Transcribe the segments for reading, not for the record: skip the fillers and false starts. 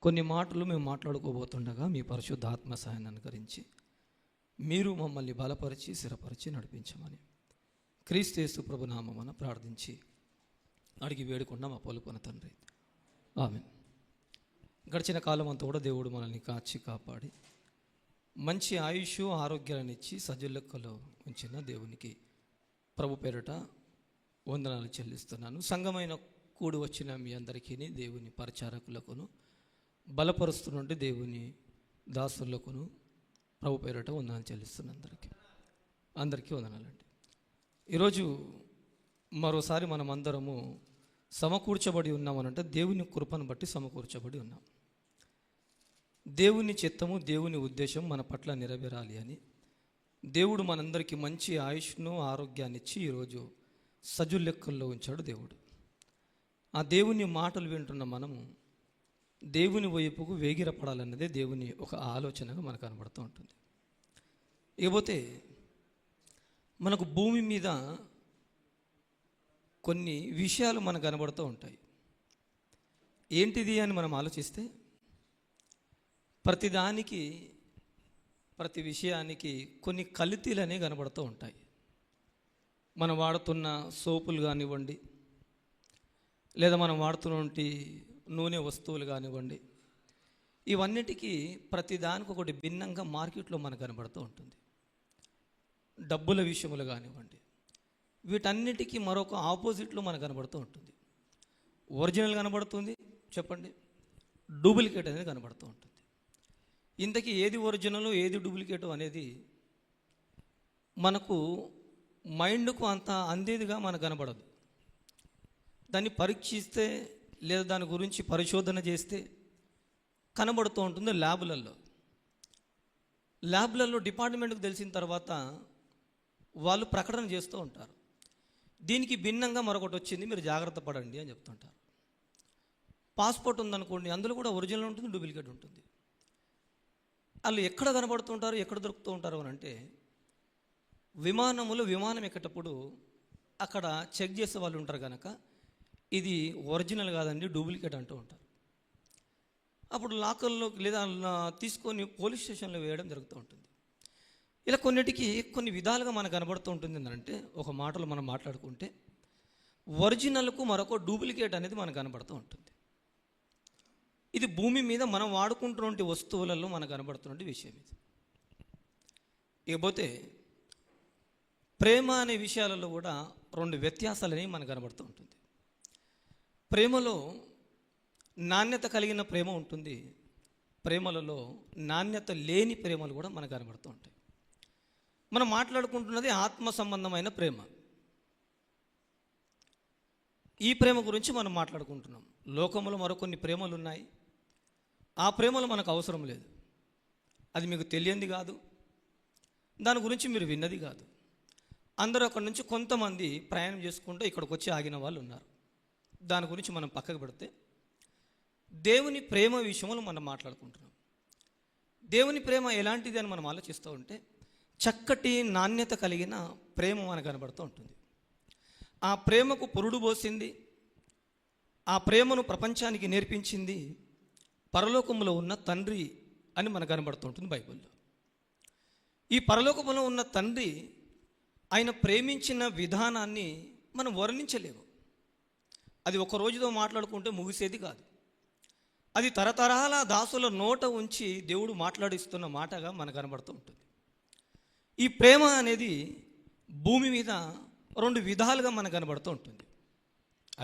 కొన్ని మాటలు మేము మాట్లాడుకోబోతుండగా మీ పరిశుద్ధ ఆత్మ సహాయాన్ని అనుకరించి మీరు మమ్మల్ని బలపరిచి స్థిరపరిచి నడిపించమని క్రీస్తు యేసు ప్రభు నామమున ప్రార్థించి అడిగి వేడుకున్నాం మా పలుకున్న తండ్రి, ఆమేన్. గడిచిన కాలం అంతా కూడా దేవుడు మనల్ని కాచి కాపాడి మంచి ఆయుష్ ఆరోగ్యాలను ఇచ్చి సజ్జలెక్కలో ఉంచిన దేవునికి ప్రభు పేరిట వందనాలు చెల్లిస్తున్నాను. సంఘమైన కూడి వచ్చిన మీ అందరికీ దేవుని పరిచారకులకును బలపరుస్తున్నట్టు దేవుని దాసులకును ప్రభు పేరిట వందనాలు చెల్లిస్తున్నాను. అందరికీ వందనాలండి. ఈరోజు మరోసారి మనం అందరము సమకూర్చబడి ఉన్నామనంటే దేవుని కృపను బట్టి సమకూర్చబడి ఉన్నాం. దేవుని చిత్తము, దేవుని ఉద్దేశం మన పట్ల నెరవేరాలి అని దేవుడు మనందరికీ మంచి ఆయుష్ను ఆరోగ్యాన్ని ఇచ్చి ఈరోజు సజులెక్కల్లో ఉంచాడు దేవుడు. ఆ దేవుని మాటలు వింటున్న మనము దేవుని వైపుకు వేగిరపడాలన్నదే దేవుని ఒక ఆలోచనగా మనకు కనబడుతూ ఉంటుంది. ఇకపోతే మనకు భూమి మీద కొన్ని విషయాలు మనకు కనబడుతూ ఉంటాయి. ఏంటిది అని మనం ఆలోచిస్తే ప్రతిదానికి ప్రతి విషయానికి కొన్ని కల్తీలు అనేవి కనబడుతూ ఉంటాయి. మనం వాడుతున్న సోపులు కానివ్వండి, లేదా మనం వాడుతున్నటువంటి నూనె వస్తువులు కానివ్వండి, ఇవన్నిటికీ ప్రతిదానికి ఒకటి భిన్నంగా మార్కెట్లో మనకు కనబడుతూ ఉంటుంది. డబ్బుల విషయములు కానివ్వండి, వీటన్నిటికీ మరొక ఆపోజిట్లో మనకు కనబడుతూ ఉంటుంది. ఒరిజినల్ కనబడుతుంది, చెప్పండి, డూప్లికేట్ అనేది కనబడుతూ ఉంటుంది. ఇంతకీ ఏది ఒరిజినల్ ఏది డూప్లికేట్ అనేది మనకు మైండ్కు అంత అందేదిగా మనకు కనబడదు. దాన్ని పరీక్షిస్తే లేదా దాని గురించి పరిశోధన చేస్తే కనబడుతూ ఉంటుంది. ల్యాబ్లలో డిపార్ట్మెంట్కి తెలిసిన తర్వాత వాళ్ళు ప్రకటన చేస్తూ ఉంటారు, దీనికి భిన్నంగా మరొకటి వచ్చింది, మీరు జాగ్రత్త పడండి అని చెప్తుంటారు. పాస్పోర్ట్ ఉందనుకోండి, అందులో కూడా ఒరిజినల్ ఉంటుంది, డూప్లికేట్ ఉంటుంది. వాళ్ళు ఎక్కడ కనబడుతుంటారు, ఎక్కడ దొరుకుతూ ఉంటారు అని అంటే విమానం ఎక్కేటప్పుడు అక్కడ చెక్ చేసే వాళ్ళు ఉంటారు కనుక ఇది ఒరిజినల్ కాదండి డూప్లికేట్ అంటూ ఉంటారు. అప్పుడు లాకర్లో లేదా తీసుకొని పోలీస్ స్టేషన్లో వేయడం జరుగుతూ ఉంటుంది. ఇలా కొన్నిటికి కొన్ని విధాలుగా మనకు కనబడుతూ ఉంటుంది. ఏంటంటే ఒక మాటలో మనం మాట్లాడుకుంటే ఒరిజినల్కు మరొక డూప్లికేట్ అనేది మనకు కనబడుతూ ఉంటుంది. ఇది భూమి మీద మనం వాడుకుంటున్నటువంటి వస్తువులలో మనకు కనబడుతున్నటువంటి విషయం ఇది. ఇకపోతే ప్రేమ అనే విషయాలలో కూడా రెండు వ్యత్యాసాలు అనేవి మనకు కనబడుతూ ఉంటుంది. ప్రేమలో నాణ్యత కలిగిన ప్రేమ ఉంటుంది, ప్రేమలలో నాణ్యత లేని ప్రేమలు కూడా మనకు కనబడుతూ ఉంటాయి. మనం మాట్లాడుకుంటున్నది ఆత్మ సంబంధమైన ప్రేమ. ఈ ప్రేమ గురించి మనం మాట్లాడుకుంటున్నాం. లోకంలో మరికొన్ని ప్రేమలు ఉన్నాయి, ఆ ప్రేమలు మనకు అవసరం లేదు, అది మీకు తెలియంది కాదు, దాని గురించి మీరు విన్నది కాదు. అందరూ అక్కడి నుంచి కొంతమంది ప్రయాణం చేసుకుంటూ ఇక్కడికి వచ్చి ఆగిన వాళ్ళు ఉన్నారు. దాని గురించి మనం పక్కకు పెడితే దేవుని ప్రేమ విషయంలో మనం మాట్లాడుకుంటున్నాం. దేవుని ప్రేమ ఎలాంటిది అని మనం ఆలోచిస్తూ ఉంటే చక్కటి నాణ్యత కలిగిన ప్రేమ మనకు కనబడుతూ ఉంటుంది. ఆ ప్రేమకు పురుడు పోసింది, ఆ ప్రేమను ప్రపంచానికి నేర్పించింది పరలోకంలో ఉన్న తండ్రి అని మనకు కనబడుతూ ఉంటుంది బైబిల్లో. ఈ పరలోకంలో ఉన్న తండ్రి ఆయన ప్రేమించిన విధానాన్ని మనం వర్ణించలేము. అది ఒక రోజుతో మాట్లాడుకుంటే ముగిసేది కాదు. అది తరతరాల దాసుల నోట ఉంచి దేవుడు మాట్లాడిస్తున్న మాటగా మనకు కనబడుతూ ఉంటుంది. ఈ ప్రేమ అనేది భూమి మీద రెండు విధాలుగా మనకు కనబడుతూ ఉంటుంది.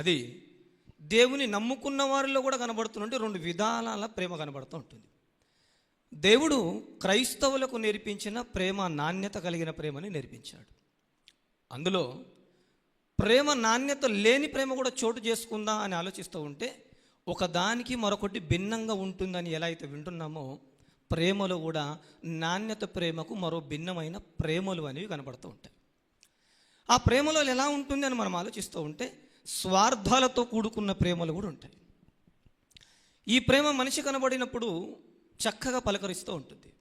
అది దేవుని నమ్ముకున్న వారిలో కూడా కనబడుతున్నట్టు రెండు విధాల ప్రేమ కనబడుతూ ఉంటుంది. దేవుడు క్రైస్తవులకు నేర్పించిన ప్రేమ నాణ్యత కలిగిన ప్రేమని నేర్పించాడు. అందులో ప్రేమ నాణ్యత లేని ప్రేమ కూడా చోటు చేసుకుందా అని ఆలోచిస్తూ ఉంటే ఒకదానికి మరొకటి భిన్నంగా ఉంటుందని ఎలా అయితే వింటున్నామో ప్రేమలో కూడా నాణ్యత ప్రేమకు మరో భిన్నమైన ప్రేమలు అనేవి కనబడుతూ ఉంటాయి. ఆ ప్రేమలో ఎలా ఉంటుంది అని మనం ఆలోచిస్తూ ఉంటే స్వార్థాలతో కూడుకున్న ప్రేమలు కూడా ఉంటాయి. ఈ ప్రేమ మనిషి కనబడినప్పుడు చక్కగా పలకరిస్తూ ఉంటుంది.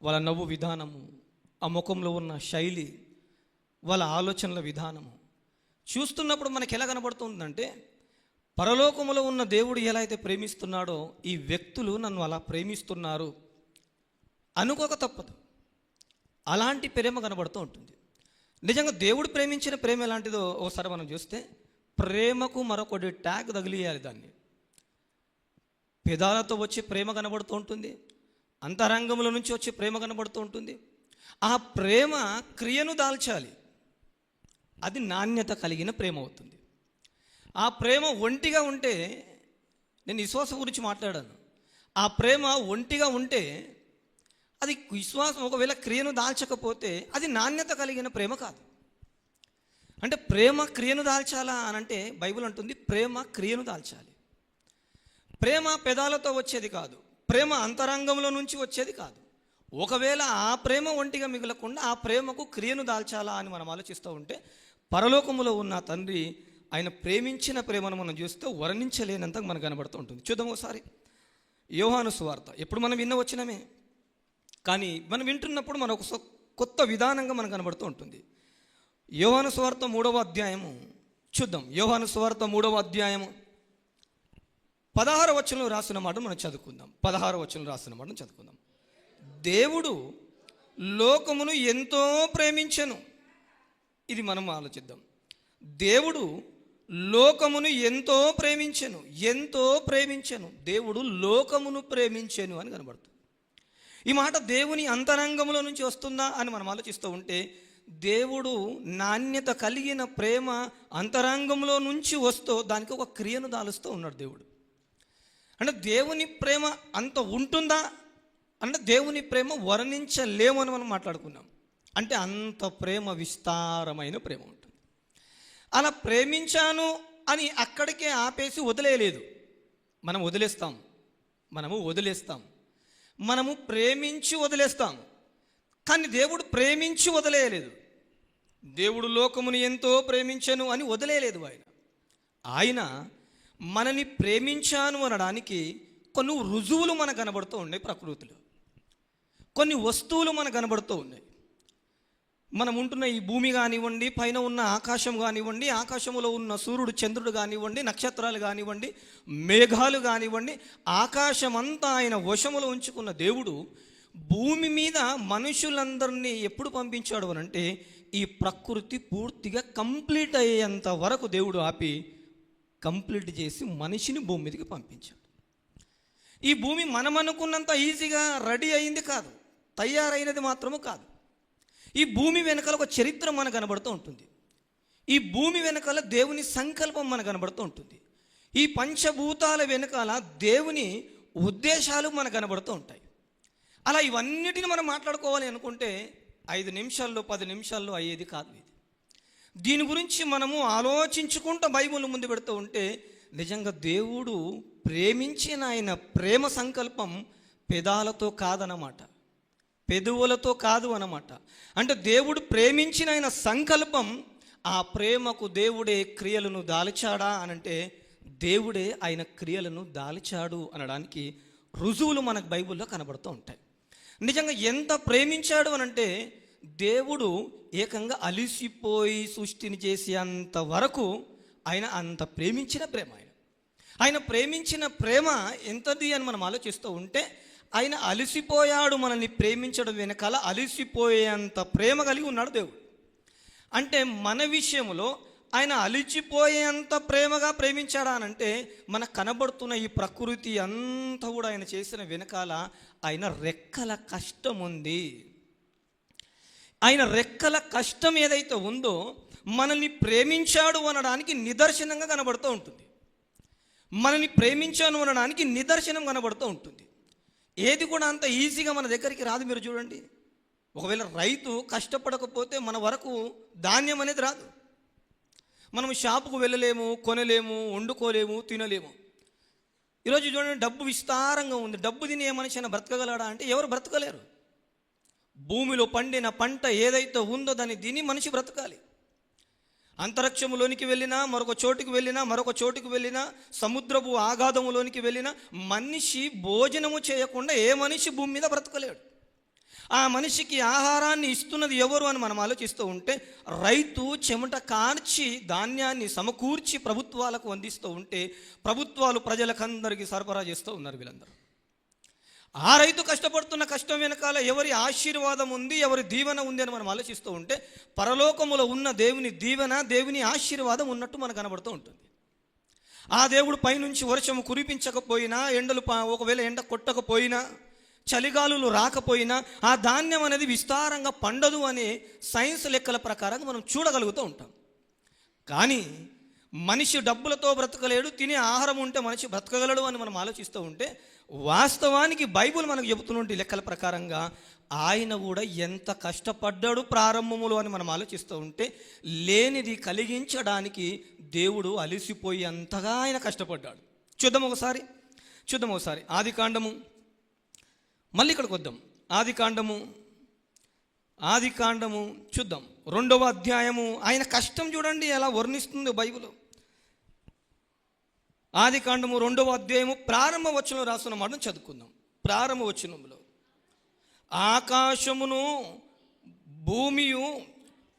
వాళ్ళ నవ్వు విధానము, ఆ ముఖంలో ఉన్న శైలి, వాళ్ళ ఆలోచనల విధానము చూస్తున్నప్పుడు మనకి ఎలా కనబడుతుందంటే పరలోకములో ఉన్న దేవుడు ఎలా అయితే ప్రేమిస్తున్నాడో ఈ వ్యక్తులు నన్ను అలా ప్రేమిస్తున్నారు అనుకోక తప్పదు. అలాంటి ప్రేమ కనబడుతూ ఉంటుంది. నిజంగా దేవుడు ప్రేమించిన ప్రేమ ఎలాంటిదో ఒకసారి మనం చూస్తే, ప్రేమకు మరొకటి ట్యాగ్ తగిలియాలి. దాన్ని పెదాలతో వచ్చే ప్రేమ కనబడుతూ ఉంటుంది, అంతరంగంలో నుంచి వచ్చే ప్రేమ కనబడుతూ ఉంటుంది. ఆ ప్రేమ క్రియను దాల్చాలి. అది నాణ్యత కలిగిన ప్రేమ అవుతుంది. ఆ ప్రేమ ఒంటిగా ఉంటే, నేను విశ్వాసం గురించి మాట్లాడాను, ఆ ప్రేమ ఒంటిగా ఉంటే అది విశ్వాసం ఒకవేళ క్రియను దాల్చకపోతే అది నాణ్యత కలిగిన ప్రేమ కాదు. అంటే ప్రేమ క్రియను దాల్చాలా అని అంటే బైబిల్ అంటుంది ప్రేమ క్రియను దాల్చాలి. ప్రేమ పెదాలతో వచ్చేది కాదు, ప్రేమ అంతరంగంలో నుంచి వచ్చేది కాదు. ఒకవేళ ఆ ప్రేమ ఒంటిగా మిగలకుండా ఆ ప్రేమకు క్రియను దాల్చాలా అని మనం ఆలోచిస్తూ ఉంటే, పరలోకములో ఉన్న తండ్రి ఆయన ప్రేమించిన ప్రేమను మనం చూస్తే వర్ణించలేనంత మనకు కనబడుతూ ఉంటుంది. చూద్దాం ఒకసారి యోహాను సువార్త. ఎప్పుడు మనం వినవచ్చినమే, కానీ మనం వింటున్నప్పుడు మన ఒక కొత్త విధానంగా మనకు కనబడుతూ ఉంటుంది. యోహాను సువార్త 3వ అధ్యాయము చూద్దాం. యోహాను సువార్త 3వ అధ్యాయము 16వ వచనంలో రాసిన మాట మనం చదువుకుందాం. 16వ వచనంలో రాసిన మాట చదువుకుందాం. దేవుడు లోకమును ఎంతో ప్రేమించెను. ఇది మనం ఆలోచిద్దాం. దేవుడు లోకమును ఎంతో ప్రేమించెను, ఎంతో ప్రేమించెను. దేవుడు లోకమును ప్రేమించెను అని కనబడుతుంది. ఈ మాట దేవుని అంతరంగంలో నుంచి వస్తుందా అని మనం ఆలోచిస్తూ ఉంటే, దేవుడు నాణ్యత కలిగిన ప్రేమ అంతరంగంలో నుంచి వస్తూ దానికి ఒక క్రియను దాలుస్తూ ఉన్నాడు దేవుడు. అంటే దేవుని ప్రేమ అంత ఉంటుందా అంటే దేవుని ప్రేమ వర్ణించలేమని మనం మాట్లాడుకున్నాం. అంటే అంత ప్రేమ విస్తారమైన ప్రేమ ఉంటుంది. అలా ప్రేమించాను అని అక్కడికే ఆపేసి వదిలేయలేదు. మనము వదిలేస్తాం, మనము ప్రేమించి వదిలేస్తాం. కానీ దేవుడు ప్రేమించి వదిలేయలేదు. దేవుడు లోకమును ఎంతో ప్రేమించను అని వదిలేయలేదు. ఆయన మనని ప్రేమించాను అనడానికి కొన్ని రుజువులు మనకు కనబడుతూ ఉన్నాయి. ప్రకృతిలో కొన్ని వస్తువులు మనకు కనబడుతూ ఉన్నాయి. మనం ఉంటున్న ఈ భూమి కానివ్వండి, పైన ఉన్న ఆకాశం కానివ్వండి, ఆకాశంలో ఉన్న సూర్యుడు చంద్రుడు కానివ్వండి, నక్షత్రాలు కానివ్వండి, మేఘాలు కానివ్వండి, ఆకాశం అంతా ఆయన వశములో ఉంచుకున్న దేవుడు భూమి మీద మనుషులందరినీ ఎప్పుడు పంపించాడు అని అంటే, ఈ ప్రకృతి పూర్తిగా కంప్లీట్ అయ్యేంత వరకు దేవుడు ఆపి కంప్లీట్ చేసి మనిషిని భూమి మీదకి పంపించాడు. ఈ భూమి మనం అనుకున్నంత ఈజీగా రెడీ అయింది కాదు, తయారైనది మాత్రము కాదు. ఈ భూమి వెనకాల ఒక చరిత్ర మనకు కనబడుతూ ఉంటుంది. ఈ భూమి వెనకాల దేవుని సంకల్పం మనకు కనబడుతూ ఉంటుంది. ఈ పంచభూతాల వెనకాల దేవుని ఉద్దేశాలు మనకు కనబడుతూ ఉంటాయి. అలా ఇవన్నిటిని మనం మాట్లాడుకోవాలి అనుకుంటే 5 నిమిషాల్లో 10 నిమిషాల్లో అయ్యేది కాదు ఇది. దీని గురించి మనము ఆలోచించుకుంటూ బైబిల్ ముందు పెడుతూ ఉంటే నిజంగా దేవుడు ప్రేమించిన ఆయన ప్రేమ సంకల్పం పెదాలతో కాదన్నమాట, పెదవులతో కాదు అన్నమాట. అంటే దేవుడు ప్రేమించిన ఆయన సంకల్పం, ఆ ప్రేమకు దేవుడే క్రియలను దాల్చాడా అనంటే దేవుడే ఆయన క్రియలను దాల్చాడు అనడానికి రుజువులు మనకు బైబిల్లో కనబడుతూ ఉంటాయి. నిజంగా ఎంత ప్రేమించాడు అనంటే దేవుడు ఏకంగా అలిసిపోయి సృష్టిని చేసేంత వరకు ఆయన అంత ప్రేమించిన ప్రేమ. ఆయన ప్రేమించిన ప్రేమ ఎంతది అని మనం ఆలోచిస్తూ ఉంటే, ఆయన అలిసిపోయాడు మనల్ని ప్రేమించడం వెనకాల, అలిసిపోయేంత ప్రేమ కలిగి ఉన్నాడు దేవుడు. అంటే మన విషయంలో ఆయన అలిచిపోయేంత ప్రేమగా ప్రేమించాడా అనంటే, మనకు కనబడుతున్న ఈ ప్రకృతి అంతా కూడా ఆయన చేసిన వెనకాల ఆయన రెక్కల కష్టం ఉంది. ఆయన రెక్కల కష్టం ఏదైతే ఉందో మనల్ని ప్రేమించాడు అనడానికి నిదర్శనంగా కనబడుతూ ఉంటుంది. మనల్ని ప్రేమించాను అనడానికి నిదర్శనం కనబడుతూ ఉంటుంది. ఏది కూడా అంత ఈజీగా మన దగ్గరికి రాదు. మీరు చూడండి, ఒకవేళ రైతు కష్టపడకపోతే మన వరకు ధాన్యం అనేది రాదు. మనం షాపుకు వెళ్ళలేము, కొనలేము, వండుకోలేము, తినలేము. ఈరోజు చూడండి, డబ్బు విస్తారంగా ఉంది. డబ్బు తిని ఏ మనిషి అయినా బ్రతకగలడా అంటే ఎవరు బ్రతకలేరు. భూమిలో పండిన పంట ఏదైతే ఉందో దాన్ని తిని మనిషి బ్రతకాలి. అంతరిక్షములోనికి వెళ్ళినా, మరొక చోటుకు వెళ్ళినా, మరొక చోటుకు వెళ్ళినా, సముద్రపు ఆఘాతములోనికి వెళ్ళినా మనిషి భోజనము చేయకుండా ఏ మనిషి భూమి మీద బ్రతకలేడు. ఆ మనిషికి ఆహారాన్ని ఇస్తున్నది ఎవరు అని మనం ఆలోచిస్తూ ఉంటే, రైతు చెమట కార్చి ధాన్యాన్ని సమకూర్చి ప్రభుత్వాలకు అందిస్తూ ఉంటే, ప్రభుత్వాలు ప్రజలకందరికీ సరఫరా చేస్తూ ఉన్నారు వీళ్ళందరూ. ఆ రైతు కష్టపడుతున్న కష్టం వెనకాల ఎవరి ఆశీర్వాదం ఉంది, ఎవరి దీవెన ఉంది అని మనం ఆలోచిస్తూ ఉంటే, పరలోకములో ఉన్న దేవుని దీవెన, దేవుని ఆశీర్వాదం ఉన్నట్టు మనకు కనబడుతూ ఉంటుంది. ఆ దేవుడు పైనుంచి వర్షము కురిపించకపోయినా, ఒకవేళ ఎండ కొట్టకపోయినా, చలిగాలులు రాకపోయినా ఆ ధాన్యం అనేది విస్తారంగా పండదు అనే సైన్స్ లెక్కల ప్రకారం మనం చూడగలుగుతూ ఉంటాం. కానీ మనిషి డబ్బులతో బ్రతకలేడు, తినే ఆహారం ఉంటే మనిషి బ్రతకగలడు అని మనం ఆలోచిస్తూ ఉంటే, వాస్తవానికి బైబుల్ మనకు చెబుతున్నటువంటి లెక్కల ప్రకారంగా ఆయన కూడా ఎంత కష్టపడ్డాడు ప్రారంభములో అని మనం ఆలోచిస్తూ ఉంటే, లేనిది కలిగించడానికి దేవుడు అలిసిపోయి అంతగా ఆయన కష్టపడ్డాడు. చూద్దాం ఒకసారి ఆదికాండము, మళ్ళీ ఇక్కడికి వద్దాం. ఆదికాండము చూద్దాం, 2వ అధ్యాయము. ఆయన కష్టం చూడండి ఎలా వర్ణిస్తుందో బైబిల్. ఆదికాండము 2వ అధ్యాయము ప్రారంభ వచనంలో రాస్తున్న మాటను చదువుకుందాం. ప్రారంభ వచనంలో, ఆకాశమును భూమియు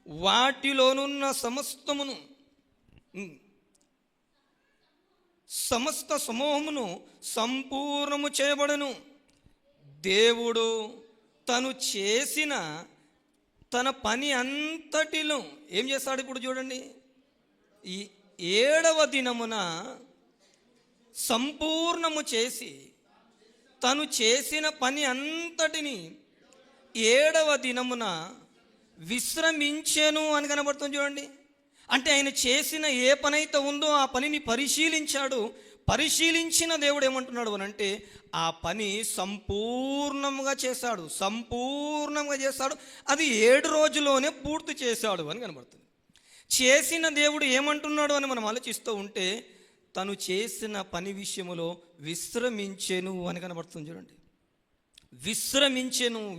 వాటిలోనున్న సమస్త సమూహమును సంపూర్ణము చేయబడను. దేవుడు తను చేసిన తన పని అంతటిలో ఏం చేస్తాడు? ఇప్పుడు చూడండి, ఈ 7వ దినమున సంపూర్ణము చేసి తను చేసిన పని అంతటిని 7వ దినమున విశ్రమించెను అని కనబడుతుంది చూడండి. అంటే ఆయన చేసిన ఏ పని అయితే ఉందో ఆ పనిని పరిశీలించిన దేవుడు ఏమంటున్నాడు అని అంటే, ఆ పని సంపూర్ణంగా చేశాడు. అది 7 రోజుల్లోనే పూర్తి చేశాడు అని కనబడుతుంది. చేసిన దేవుడు ఏమంటున్నాడు అని మనం ఆలోచిస్తూ ఉంటే, తను చేసిన పని విషయములో విశ్రమించెను అని కనబడుతుంది చూడండి.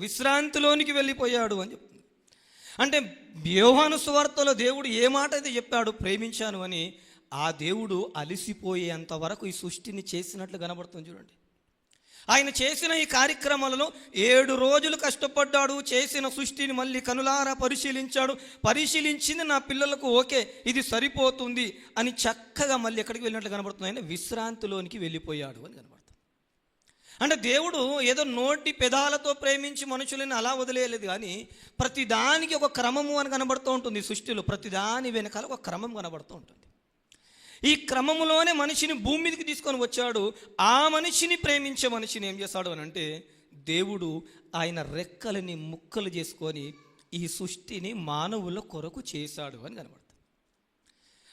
విశ్రాంతిలోనికి వెళ్ళిపోయాడు అని చెప్తుంది. అంటే యోహాను సువార్తలో దేవుడు ఏ మాట అయితే చెప్పాడు, ప్రేమించాను అని, ఆ దేవుడు అలిసిపోయేంత వరకు ఈ సృష్టిని చేసినట్లు కనబడుతుంది చూడండి. ఆయన చేసిన ఈ కార్యక్రమాలలో 7 రోజులు కష్టపడ్డాడు. చేసిన సృష్టిని మళ్ళీ కనులారా పరిశీలించింది నా పిల్లలకు ఓకే ఇది సరిపోతుంది అని చక్కగా మళ్ళీ ఎక్కడికి వెళ్ళినట్లు కనబడుతుంది. ఆయన విశ్రాంతిలోనికి వెళ్ళిపోయాడు అని కనబడుతుంది. అంటే దేవుడు ఏదో నోటి పెదాలతో ప్రేమించి మనుషులని అలా వదిలేయలేదు, కానీ ప్రతిదానికి ఒక క్రమము అని కనబడుతూ ఉంటుంది. సృష్టిలో ప్రతిదాని వెనకాల ఒక క్రమం కనబడుతూ ఉంటుంది. ఈ క్రమములోనే మనిషిని భూమి మీదకి తీసుకొని వచ్చాడు. ఆ మనిషిని ప్రేమించే మనిషిని ఏం చేశాడు అని అంటే, దేవుడు ఆయన రెక్కలని ముక్కలు చేసుకొని ఈ సృష్టిని మానవుల కొరకు చేశాడు అని కనబడుతుంది.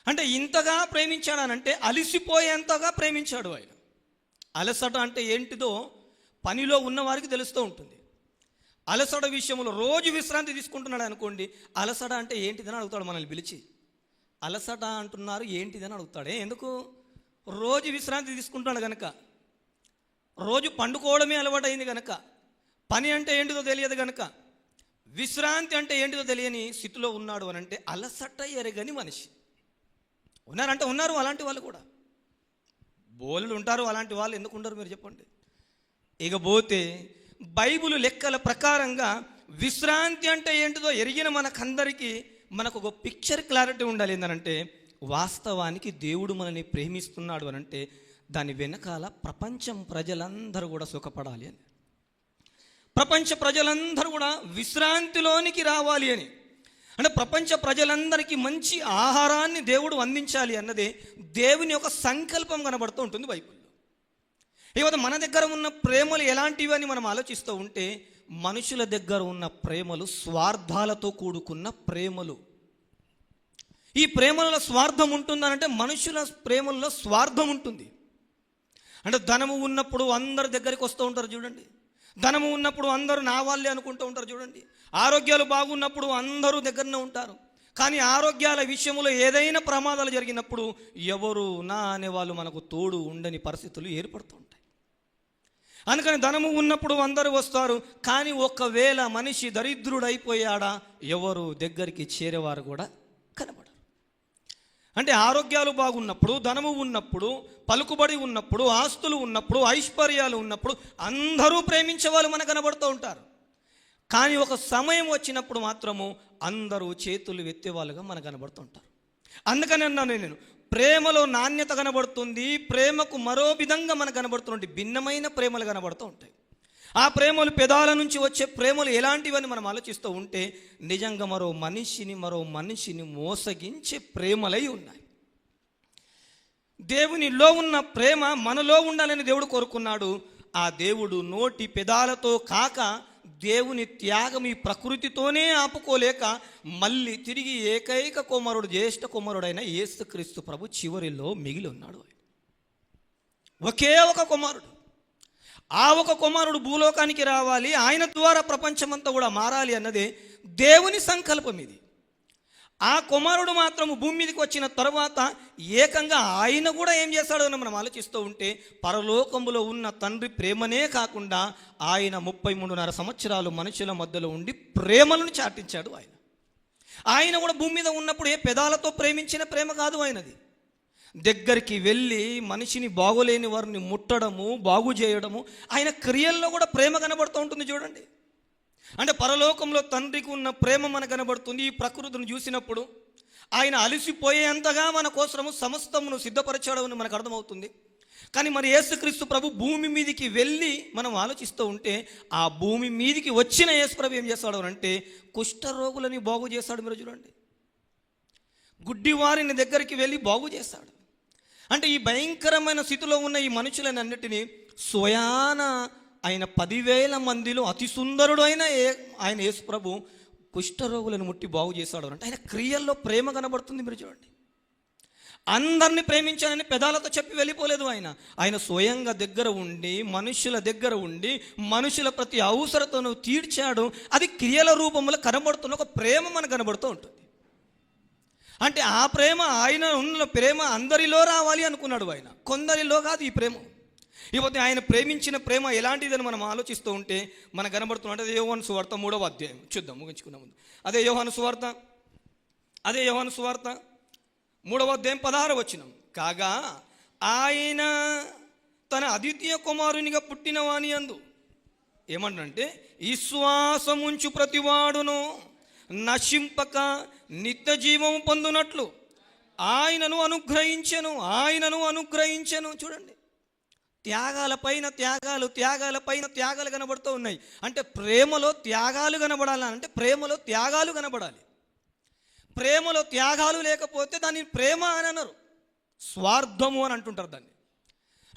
అంటే ఇంతగా ప్రేమించాడు అని అంటే అలిసిపోయేంతగా ప్రేమించాడు ఆయన. అలసట అంటే ఏంటిదో పనిలో ఉన్న వారికి తెలుస్తూ ఉంటుంది. అలసట విషయంలో రోజు విశ్రాంతి తీసుకుంటున్నాడు అనుకోండి, అలసట అంటే ఏంటిదని అడుగుతాడు మనల్ని పిలిచి. అలసట అంటున్నారు ఏంటిదని అడుగుతాడే, ఎందుకు? రోజు విశ్రాంతి తీసుకుంటాడు కనుక, రోజు పండుకోవడమే అలవాటైంది కనుక, పని అంటే ఏంటిదో తెలియదు కనుక, విశ్రాంతి అంటే ఏంటిదో తెలియని స్థితిలో ఉన్నాడు అని అంటే అలసట ఎరగని మనిషి. ఉన్నారు అలాంటి వాళ్ళు కూడా బోలుడు ఉంటారు. అలాంటి వాళ్ళు ఎందుకు ఉండరు మీరు చెప్పండి. ఇకపోతే బైబిల్ లెక్కల ప్రకారంగా విశ్రాంతి అంటే ఏంటిదో ఎరిగిన మనకందరికీ మనకు ఒక పిక్చర్ క్లారిటీ ఉండాలి. ఏంటంటే వాస్తవానికి దేవుడు మనల్ని ప్రేమిస్తున్నాడు అని అంటే దాని వెనకాల ప్రపంచం ప్రజలందరూ కూడా సుఖపడాలి అని, ప్రపంచ ప్రజలందరూ కూడా విశ్రాంతిలోనికి రావాలి అని, అంటే ప్రపంచ ప్రజలందరికీ మంచి ఆహారాన్ని దేవుడు అందించాలి అన్నదే దేవుని యొక్క సంకల్పం కనబడుతూ ఉంటుంది బైబిల్లో. ఇవాళ మన దగ్గర ఉన్న ప్రేమలు ఎలాంటివి అని మనం ఆలోచిస్తూ ఉంటే, మనుషుల దగ్గర ఉన్న ప్రేమలు స్వార్థాలతో కూడుకున్న ప్రేమలు. ఈ ప్రేమలలో స్వార్థం ఉంటుందనంటే మనుషుల ప్రేమల్లో స్వార్థం ఉంటుంది. అంటే ధనము ఉన్నప్పుడు అందరి దగ్గరికి వస్తూ ఉంటారు చూడండి, ధనము ఉన్నప్పుడు అందరూ నా వాళ్ళే అనుకుంటూ ఉంటారు చూడండి, ఆరోగ్యాలు బాగున్నప్పుడు అందరూ దగ్గరనే ఉంటారు. కానీ ఆరోగ్యాల విషయంలో ఏదైనా ప్రమాదాలు జరిగినప్పుడు ఎవరు నా అనేవాళ్ళు మనకు తోడు ఉండని పరిస్థితులు ఏర్పడుతూ ఉంటాయి. అందుకని ధనము ఉన్నప్పుడు అందరూ వస్తారు, కానీ ఒకవేళ మనిషి దరిద్రుడైపోయాడా ఎవరు దగ్గరికి చేరేవారు కూడా కనబడరు. అంటే ఆరోగ్యాలు బాగున్నప్పుడు, ధనము ఉన్నప్పుడు, పలుకుబడి ఉన్నప్పుడు, ఆస్తులు ఉన్నప్పుడు, ఐశ్వర్యాలు ఉన్నప్పుడు అందరూ ప్రేమించే వాళ్ళు మనకు కనబడుతూ ఉంటారు. కానీ ఒక సమయం వచ్చినప్పుడు మాత్రము అందరూ చేతులు ఎత్తేవాళ్ళుగా మనకు కనబడుతుంటారు. అందుకని అన్నాను నేను, ప్రేమలో నాణ్యత కనబడుతుంది, ప్రేమకు మరో విధంగా మనకు కనబడుతుంటే భిన్నమైన ప్రేమలు కనబడుతూ ఉంటాయి. ఆ ప్రేమలు పెదాల నుంచి వచ్చే ప్రేమలు ఎలాంటివని మనం ఆలోచిస్తూ ఉంటే నిజంగా మరో మనిషిని మోసగించే ప్రేమలై ఉన్నాయి. దేవునిలో ఉన్న ప్రేమ మనలో ఉండాలని దేవుడు కోరుకున్నాడు. ఆ దేవుడు నోటి పెదాలతో కాక దేవుని త్యాగం ఈ ప్రకృతితోనే ఆపుకోలేక మళ్ళీ తిరిగి ఏకైక కుమారుడు, జ్యేష్ఠ కుమారుడైన యేసుక్రీస్తు ప్రభు చివరిలో మిగిలి ఉన్నాడు. ఒకే ఒక కుమారుడు. ఆ ఒక కుమారుడు భూలోకానికి రావాలి, ఆయన ద్వారా ప్రపంచమంతా కూడా మారాలి అన్నదే దేవుని సంకల్పం. ఇది ఆ కుమారుడు మాత్రము భూమి మీదకి వచ్చిన తర్వాత ఏకంగా ఆయన కూడా ఏం చేశాడో అని మనం ఆలోచిస్తూ ఉంటే పరలోకములో ఉన్న తండ్రి ప్రేమనే కాకుండా ఆయన 33.5 సంవత్సరాలు మనుషుల మధ్యలో ఉండి ప్రేమలను చాటించాడు. ఆయన కూడా భూమి మీద ఉన్నప్పుడు ఏ పెదాలతో ప్రేమించిన ప్రేమ కాదు ఆయనది. దగ్గరికి వెళ్ళి మనిషిని బాగోలేని వారిని ముట్టడము, బాగు చేయడము, ఆయన క్రియల్లో కూడా ప్రేమ కనబడుతూ ఉంటుంది. చూడండి, అంటే పరలోకంలో తండ్రికి ఉన్న ప్రేమ మనకు కనబడుతుంది. ఈ ప్రకృతిని చూసినప్పుడు ఆయన అలసిపోయేంతగా మన కోసము సమస్తమును సిద్ధపరచాడని మనకు అర్థమవుతుంది. కానీ మరి యేసుక్రీస్తు ప్రభు భూమి మీదికి వెళ్ళి మనం ఆలోచిస్తూ ఉంటే ఆ భూమి మీదికి వచ్చిన యేసు ప్రభు ఏం చేస్తాడు అంటే కుష్ఠరోగులని బాగు చేస్తాడు. మీరు చూడండి, గుడ్డి వారిని దగ్గరికి వెళ్ళి బాగు చేస్తాడు. అంటే ఈ భయంకరమైన స్థితిలో ఉన్న ఈ మనుషులని అన్నిటినీ స్వయాన ఆయన 10,000 మందిలో అతి సుందరుడు అయిన ఆయన యేసు ప్రభు కుష్ఠరోగులను ముట్టి బాగు చేశాడు. అంటే ఆయన క్రియల్లో ప్రేమ కనబడుతుంది. మీరు చూడండి, అందరినీ ప్రేమించాలని పెదాలతో చెప్పి వెళ్ళిపోలేదు. ఆయన స్వయంగా దగ్గర ఉండి, మనుషుల దగ్గర ఉండి, మనుషుల ప్రతి అవసరతను తీర్చాడు. అది క్రియల రూపంలో కనబడుతున్న ఒక ప్రేమ మనకు కనబడుతూ ఉంటుంది. అంటే ఆ ప్రేమ, ఆయన ఉన్న ప్రేమ అందరిలో రావాలి అనుకున్నాడు. ఆయన కొందరిలో కాదు ఈ ప్రేమ. ఇకపోతే ఆయన ప్రేమించిన ప్రేమ ఎలాంటిదని మనం ఆలోచిస్తూ ఉంటే మనకు కనబడుతున్నట్టు అదే యోహాను సువార్త 3వ అధ్యాయం చూద్దాం, ముగించుకున్న ముందు. అదే యోహాను సువార్త 3వ అధ్యాయం 16వ వచనం. కాగా ఆయన తన అద్వితీయ కుమారునిగా పుట్టిన వాని యందు ఏమంటే విశ్వాసముంచు ప్రతివాడును నశింపక నిత్య జీవము పొందునట్లు ఆయనను అనుగ్రహించెను. చూడండి, త్యాగాలపైన త్యాగాలు కనబడుతూ ఉన్నాయి. అంటే ప్రేమలో త్యాగాలు కనబడాలి. అంటే ప్రేమలో త్యాగాలు కనబడాలి. ప్రేమలో త్యాగాలు లేకపోతే దాన్ని ప్రేమ అని అనరు, స్వార్థము అని అంటుంటారు దాన్ని.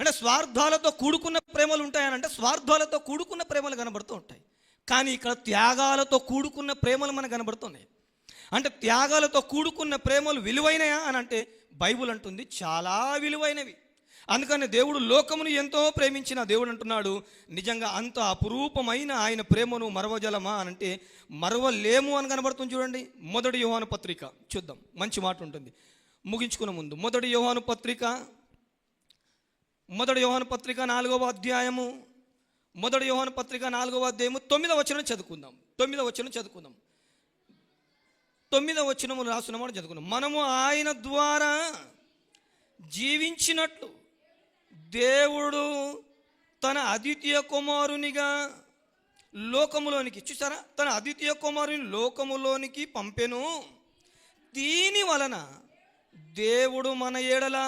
అంటే స్వార్థాలతో కూడుకున్న ప్రేమలు ఉంటాయనంటే స్వార్థాలతో కూడుకున్న ప్రేమలు కనబడుతూ ఉంటాయి. కానీ ఇక్కడ త్యాగాలతో కూడుకున్న ప్రేమలు మనకు కనబడుతున్నాయి. అంటే త్యాగాలతో కూడుకున్న ప్రేమలు విలువైనయా అని అంటే బైబుల్ అంటుంది చాలా విలువైనవి. అందుకని దేవుడు లోకమును ఎంతో ప్రేమించిన దేవుడు అంటున్నాడు, నిజంగా అంత అపురూపమైన ఆయన ప్రేమను మరవజలమా అని అంటే మరవలేము అని కనబడుతుంది. చూడండి, 1 యోహాను పత్రిక చూద్దాం, మంచి మాట ఉంటుంది ముగించుకున్న ముందు. 1 యోహాను పత్రిక 4వ అధ్యాయము 1 యోహాను పత్రిక 4వ అధ్యాయము 9వ వచనం చదువుకుందాం. 9వ వచనము రాసిన మాట చదువుకుందాం. మనము ఆయన ద్వారా జీవించినట్లు దేవుడు తన అద్వితీయ కుమారునిగా లోకములోనికి, చూసారా, తన అద్వితీయ కుమారుని లోకములోనికి పంపెను. దీని వలన దేవుడు మన ఎడల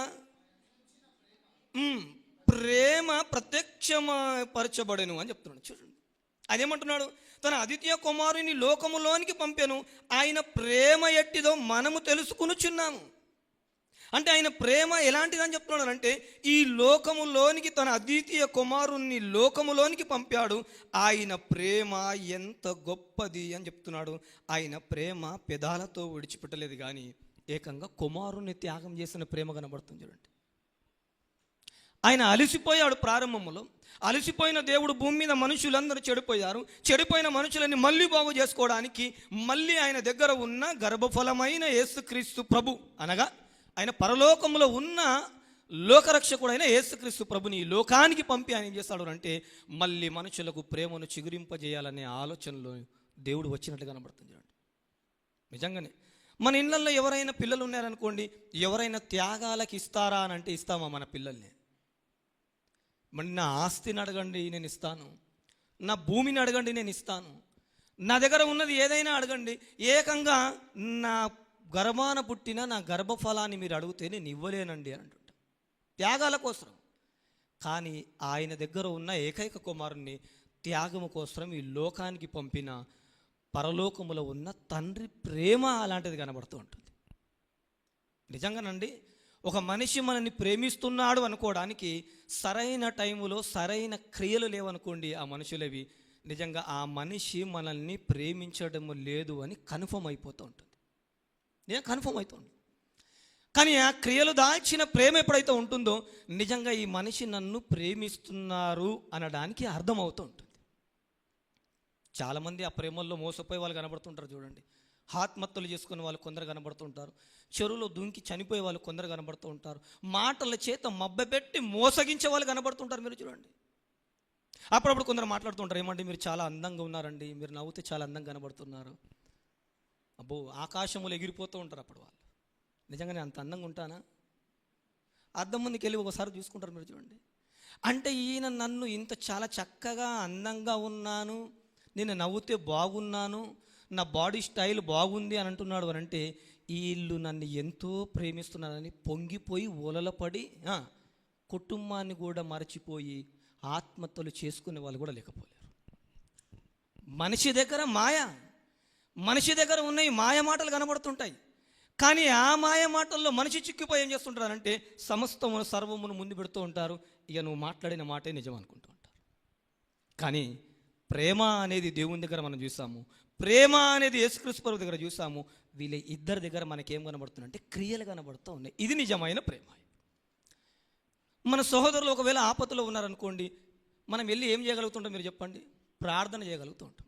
ప్రేమ ప్రత్యక్షపరచబడెను అని చెప్తున్నాడు. చూడండి, అదేమంటున్నాడు, తన అద్వితీయ కుమారుని లోకములోనికి పంపెను, ఆయన ప్రేమ ఎట్టిదో మనము తెలుసుకొనుచున్నాము. అంటే ఆయన ప్రేమ ఎలాంటిదని చెప్తున్నాడు అంటే ఈ లోకములోనికి తన అద్వితీయ కుమారుణ్ణి లోకములోనికి పంపాడు. ఆయన ప్రేమ ఎంత గొప్పది అని చెప్తున్నాడు. ఆయన ప్రేమ పెదాలతో విడిచిపెట్టలేదు, కానీ ఏకంగా కుమారుణ్ణి త్యాగం చేసిన ప్రేమ కనబడుతుంది. చూడండి, ఆయన అలసిపోయాడు. ప్రారంభంలో అలసిపోయిన దేవుడు భూమి మీద మనుషులందరూ చెడిపోయిన మనుషులని మళ్ళీ బాగు చేసుకోవడానికి మళ్ళీ ఆయన దగ్గర ఉన్న గర్భఫలమైన యేసుక్రీస్తు ప్రభు అనగా ఆయన పరలోకంలో ఉన్న లోకరక్షకుడైన యేసుక్రీస్తు ప్రభుని ఈ లోకానికి పంపి ఆయన ఏం చేస్తాడు అంటే మళ్ళీ మనుషులకు ప్రేమను చిగురింపజేయాలనే ఆలోచనలో దేవుడు వచ్చినట్లు కనబడుతుంది. చూడండి, నిజంగానే మన ఇళ్ళల్లో ఎవరైనా పిల్లలు ఉన్నారనుకోండి, ఎవరైనా త్యాగాలకు ఇస్తారా అని అంటే ఇస్తామా మన పిల్లల్ని? మరి నా ఆస్తిని అడగండి నేను ఇస్తాను, నా భూమిని అడగండి నేను ఇస్తాను, నా దగ్గర ఉన్నది ఏదైనా అడగండి, ఏకంగా నా గర్భాన పుట్టిన నా గర్భఫలాన్ని మీరు అడిగితే నేను ఇవ్వలేనండి అని అంటుంటా, త్యాగాల కోసం. కానీ ఆయన దగ్గర ఉన్న ఏకైక కుమారుణ్ణి త్యాగము కోసం ఈ లోకానికి పంపిన పరలోకములో ఉన్న తండ్రి ప్రేమ అలాంటిది కనబడుతూ ఉంటుంది. నిజంగానండి, ఒక మనిషి మనల్ని ప్రేమిస్తున్నాడు అనుకోవడానికి సరైన టైములో సరైన క్రియలు లేవనుకోండి, ఆ మనుషులవి నిజంగా ఆ మనిషి మనల్ని ప్రేమించడం లేదు అని కన్ఫర్మ్ అయిపోతూ ఉంటుంది. నేను కన్ఫర్మ్ అవుతుంది. కానీ ఆ క్రియలు దాల్చిన ప్రేమ ఎప్పుడైతే ఉంటుందో నిజంగా ఈ మనిషి నన్ను ప్రేమిస్తున్నారు అనడానికి అర్థమవుతూ ఉంటుంది. చాలామంది ఆ ప్రేమల్లో మోసపోయే వాళ్ళు కనబడుతుంటారు చూడండి. ఆత్మహత్యలు చేసుకునే వాళ్ళు కొందరు కనబడుతుంటారు, చెరువులో దుంకి చనిపోయే వాళ్ళు కొందరు కనబడుతూ ఉంటారు, మాటల చేత మబ్బెపెట్టి మోసగించే వాళ్ళు కనబడుతుంటారు. మీరు చూడండి, అప్పుడప్పుడు కొందరు మాట్లాడుతుంటారు, ఏమంటే మీరు చాలా అందంగా ఉన్నారండి, మీరు నవ్వుతే చాలా అందంగా కనబడుతున్నారు. అబ్బో, ఆకాశములు ఎగిరిపోతూ ఉంటారు అప్పుడు వాళ్ళు. నిజంగానే అంత అందంగా ఉంటానా? అద్దం ముందుకు వెళ్ళి ఒకసారి చూసుకుంటారు. మీరు చూడండి, అంటే ఈయన నన్ను ఇంత చాలా చక్కగా అందంగా ఉన్నాను, నేను నవ్వుతే బాగున్నాను, నా బాడీ స్టైల్ బాగుంది అని అంటున్నాడు అని అంటే వీళ్ళు నన్ను ఎంతో ప్రేమిస్తున్నారని పొంగిపోయి ఓలలపడి కుటుంబాన్ని కూడా మరచిపోయి ఆత్మహత్యలు చేసుకునే వాళ్ళు కూడా లేకపోలేరు. మనిషి దగ్గర మనిషి దగ్గర ఉన్నాయి మాయ మాటలు కనబడుతుంటాయి. కానీ ఆ మాయ మాటల్లో మనిషి చిక్కిపోయి ఏం చేస్తుంటారంటే సమస్తమును సర్వమును ముందు పెడుతూ ఉంటారు. ఇక నువ్వు మాట్లాడిన మాటే నిజం అనుకుంటూ ఉంటారు. కానీ ప్రేమ అనేది దేవుని దగ్గర మనం చూసాము, ప్రేమ అనేది యేసుక్రీస్తు ప్రభువు దగ్గర చూసాము. వీళ్ళ ఇద్దరి దగ్గర మనకేం కనబడుతుందంటే క్రియలు కనబడుతూ ఉన్నాయి. ఇది నిజమైన ప్రేమ. మన సహోదరులు ఒకవేళ ఆపదలో ఉన్నారనుకోండి, మనం వెళ్ళి ఏం చేయగలుగుతుంటాం మీరు చెప్పండి? ప్రార్థన చేయగలుగుతూ ఉంటాం.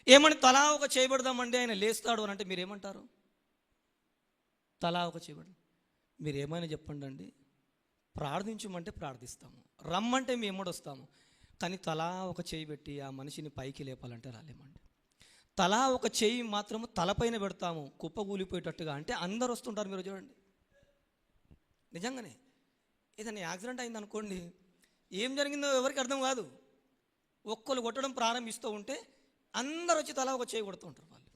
ఏమని తలా ఒక చేయబడదామండి, ఆయన లేస్తాడు అని అంటే మీరేమంటారు? తలా ఒక చేయబడి మీరు ఏమైనా చెప్పండి అండి, ప్రార్థించమంటే ప్రార్థిస్తాము, రమ్మంటే మేము ఎమ్మడొస్తాము. కానీ తలా ఒక చేయి పెట్టి ఆ మనిషిని పైకి లేపాలంటే రాలేమండి. తలా ఒక చేయి మాత్రము తలపైన పెడతాము కుప్పగూలిపోయేటట్టుగా, అంటే అందరు వస్తుంటారు. మీరు చూడండి, నిజంగానే ఏదైనా యాక్సిడెంట్ అయింది అనుకోండి, ఏం జరిగిందో ఎవరికి అర్థం కాదు. ఒక్కరు కొట్టడం ప్రారంభిస్తూ ఉంటే అందరు వచ్చి తలా ఒక చేయి కొడుతూ ఉంటారు వాళ్ళు.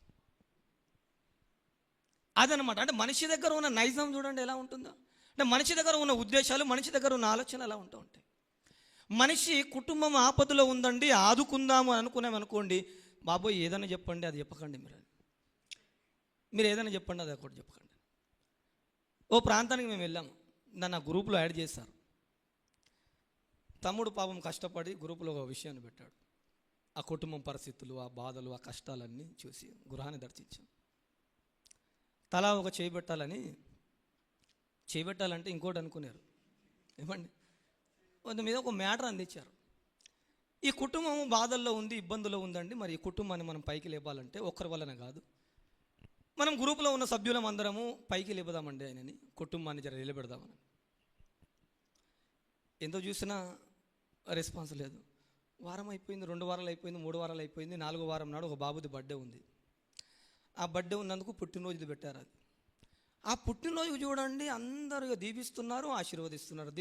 అదనమాట. అంటే మనిషి దగ్గర ఉన్న నైజం చూడండి ఎలా ఉంటుందో. అంటే మనిషి దగ్గర ఉన్న ఉద్దేశాలు, మనిషి దగ్గర ఉన్న ఆలోచన ఎలా ఉంటూ ఉంటాయి. మనిషి కుటుంబం ఆపదలో ఉందండి, ఆదుకుందాము అని అనుకున్నామనుకోండి, బాబోయ్ ఏదైనా చెప్పండి, అది చెప్పకండి. మీరు ఏదైనా చెప్పండి, అది ఒకటి చెప్పకండి. ఓ ప్రాంతానికి మేము వెళ్ళాము, నన్ను ఆ గ్రూపులో యాడ్ చేశారు. తమ్ముడు పాపం కష్టపడి గ్రూపులో ఒక విషయాన్ని పెట్టాడు. ఆ కుటుంబం పరిస్థితులు, ఆ బాధలు, ఆ కష్టాలన్నీ చూసి గృహాన్ని దర్శించాం. తలా ఒక చేయబెట్టాలంటే ఇంకోటి అనుకున్నారు. ఏమండి, కొంత మీద ఒక మ్యాటర్ అందించారు. ఈ కుటుంబం బాధల్లో ఉంది, ఇబ్బందులో ఉందండి, మరి ఈ కుటుంబాన్ని మనం పైకి లేపాలంటే ఒక్కరి వలన కాదు, మనం గ్రూపులో ఉన్న సభ్యులం అందరము పైకి లేపుదామండి ఆయనని, కుటుంబాన్ని జర నిలబెడదామని. ఎంతో చూసినా రెస్పాన్స్ లేదు. వారం అయిపోయింది, 2 వారాలు అయిపోయింది, 3 వారాలు అయిపోయింది, 4వ వారం నాడు ఒక బాబుది బర్త్డే ఉంది. ఆ బర్త్డే ఉన్నందుకు పుట్టినరోజుది పెట్టారు. అది ఆ పుట్టినరోజు చూడండి, అందరూ దీవిస్తున్నారు, ఆశీర్వదిస్తున్నారు.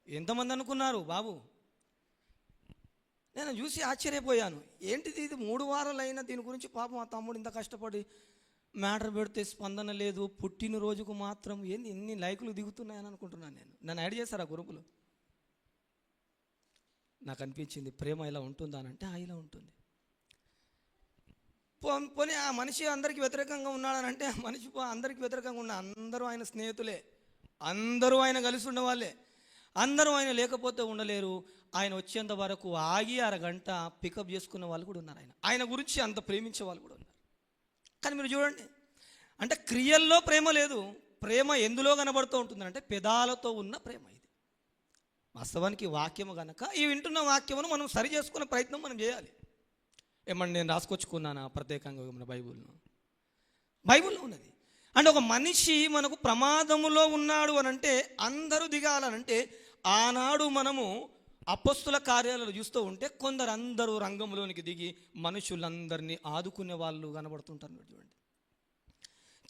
ఎంతమంది అనుకున్నారు బాబు? నేను చూసి ఆశ్చర్యపోయాను. ఏంటిది, ఇది 3 వారాలు అయినా దీని గురించి పాపం మా తమ్ముడు ఇంత కష్టపడి మ్యాటర్ పెడితే స్పందన లేదు, పుట్టినరోజుకు మాత్రం ఏంది ఎన్ని లైకులు దిగుతున్నాయని అనుకుంటున్నాను. నన్ను యాడ్ చేశారు ఆ గ్రూపులో. నాకు అనిపించింది ప్రేమ ఇలా ఉంటుందా అని అంటే ఇలా ఉంటుంది. పోనీ ఆ మనిషి అందరికీ వ్యతిరేకంగా ఉన్నాడనంటే ఆ మనిషి అందరికీ వ్యతిరేకంగా ఉన్న అందరూ ఆయన స్నేహితులే, అందరూ ఆయన కలిసి ఉండేవాళ్ళే, అందరూ ఆయన లేకపోతే ఉండలేరు. ఆయన వచ్చేంత వరకు ఆగి అరగంట పికప్ చేసుకున్న వాళ్ళు కూడా ఉన్నారు. ఆయన గురించి అంత ప్రేమించే వాళ్ళు కూడా ఉన్నారు. కానీ మీరు చూడండి, అంటే క్రియల్లో ప్రేమ లేదు. ప్రేమ ఎందులో కనబడుతూ ఉంటుందంటే పెదాలతో ఉన్న ప్రేమ. ఇది వాస్తవానికి వాక్యము కనుక ఈ వింటున్న వాక్యమును మనం సరి చేసుకునే ప్రయత్నం మనం చేయాలి. ఏమన్నా నేను రాసుకొచ్చుకున్నానా ప్రత్యేకంగా మన బైబిల్లో ఉన్నది. అంటే ఒక మనిషి మనకు ప్రమాదములో ఉన్నాడు అని అంటే అందరూ దిగాలనంటే ఆనాడు మనము అపొస్తలుల కార్యాలను చూస్తూ ఉంటే కొందరు అందరూ రంగంలోనికి దిగి మనుషులందరినీ ఆదుకునే వాళ్ళు కనబడుతుంటారు. మీరు చూడండి,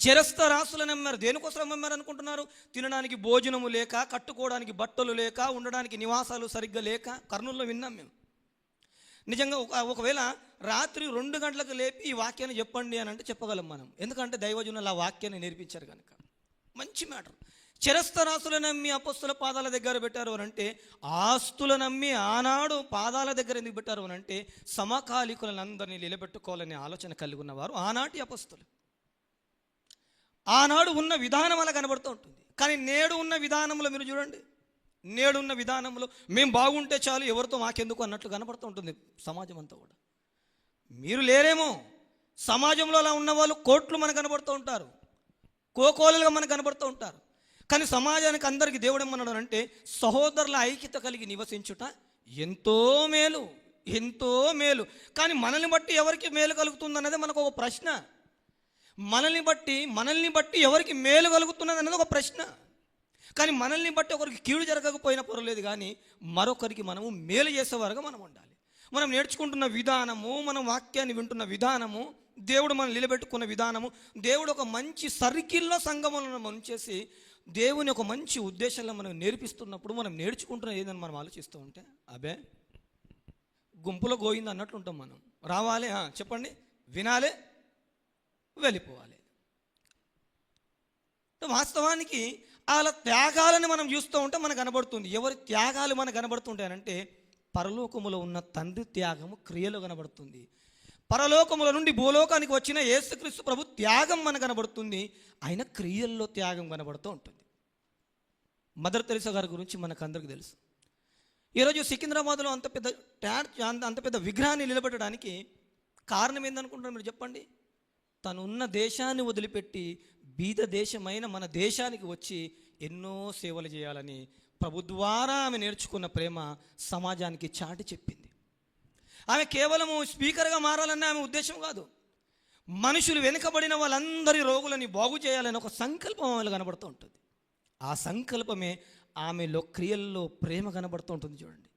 చెరస్త రాసులను అమ్మారు. దేనికోసం అమ్మారు అనుకుంటున్నారు? తినడానికి భోజనము లేక, కట్టుకోవడానికి బట్టలు లేక, ఉండడానికి నివాసాలు సరిగ్గా లేక. కర్నూలులో విన్నాం మేము. నిజంగా ఒకవేళ రాత్రి 2 గంటలకు లేపి ఈ వాక్యాన్ని చెప్పండి అని అంటే చెప్పగలం మనం. ఎందుకంటే దైవజనులు ఆ వాక్యాన్ని నేర్పించారు కనుక. మంచి మ్యాటర్. చిరస్థరాస్తులు నమ్మి అపొస్తల పాదాల దగ్గర పెట్టారు అని అంటే, ఆస్తులు నమ్మి ఆనాడు పాదాల దగ్గర ఎందుకు పెట్టారు అని అంటే, సమకాలికులందరినీ నిలబెట్టుకోవాలనే ఆలోచన కలిగి ఉన్నవారు ఆనాటి అపొస్తలు. ఆనాడు ఉన్న విధానం అలా కనబడుతూ ఉంటుంది. కానీ నేడు ఉన్న విధానంలో మీరు చూడండి, నేడున్న విధానంలో మేము బాగుంటే చాలు, ఎవరితో మాకెందుకు అన్నట్లు కనబడుతూ ఉంటుంది సమాజం అంతా కూడా. మీరు లేరేమో, సమాజంలో అలా ఉన్నవాళ్ళు కోట్లు మనకు కనబడుతూ ఉంటారు, కోకోలుగా మనకు కనబడుతూ ఉంటారు. కానీ సమాజానికి అందరికీ దేవుడు ఏమన్నాడు అంటే, సహోదరుల ఐక్యత కలిగి నివసించుట ఎంతో మేలు, ఎంతో మేలు. కానీ మనల్ని బట్టి ఎవరికి మేలు కలుగుతుంది అన్నది మనకు ఒక ప్రశ్న. మనల్ని బట్టి ఎవరికి మేలు కలుగుతున్నది అన్నది ఒక ప్రశ్న. కానీ మనల్ని బట్టి ఒకరికి కీడు జరగకపోయినా పర్వాలేదు, కానీ మరొకరికి మనము మేలు చేసేవారుగా మనం ఉండాలి. మనం నేర్చుకుంటున్న విధానము, మనం వాక్యాన్ని వింటున్న విధానము, దేవుడు మనం నిలబెట్టుకున్న విధానము, దేవుడు ఒక మంచి సర్కిల్లో సంగమంలో మనం చేసి దేవుని ఒక మంచి ఉద్దేశంలో మనం నేర్పిస్తున్నప్పుడు మనం నేర్చుకుంటున్న ఏదని మనం ఆలోచిస్తూ ఉంటే, అబే గుంపులో గోయింది అన్నట్లు ఉంటాం మనం. రావాలి, చెప్పండి, వినాలి, వెళ్ళిపోవాలి. వాస్తవానికి వాళ్ళ త్యాగాలను మనం చూస్తూ ఉంటే మనకు కనబడుతుంది. ఎవరి త్యాగాలు మనకు కనబడుతుంటాయనంటే, పరలోకములో ఉన్న తండ్రి త్యాగము క్రియలో కనబడుతుంది. పరలోకముల నుండి భూలోకానికి వచ్చిన యేసుక్రీస్తు ప్రభు త్యాగం మనకు కనబడుతుంది. ఆయన క్రియల్లో త్యాగం కనబడుతూ ఉంటుంది. మదర్ తెరెసా గారి గురించి మనకు అందరికీ తెలుసు. ఈరోజు సికింద్రాబాద్లో అంత పెద్ద విగ్రహాన్ని నిలబెట్టడానికి కారణం ఏందనుకుంటున్నారు మీరు చెప్పండి? తను ఉన్న దేశాన్ని వదిలిపెట్టి బీద దేశమైన మన దేశానికి వచ్చి ఎన్నో సేవలు చేయాలని ప్రభు ద్వారా ఆమె నేర్చుకున్న ప్రేమ సమాజానికి చాటి చెప్పింది. ఆమె కేవలము స్పీకర్గా మారాలన్న ఆమె ఉద్దేశం కాదు. మనుషులు వెనుకబడిన వాళ్ళందరి రోగులని బాగు చేయాలని ఒక సంకల్పం ఆమెలో కనబడుతూ ఉంటుంది. ఆ సంకల్పమే ఆమెలో క్రియల్లో ప్రేమ కనబడుతూ ఉంటుంది. చూడండి,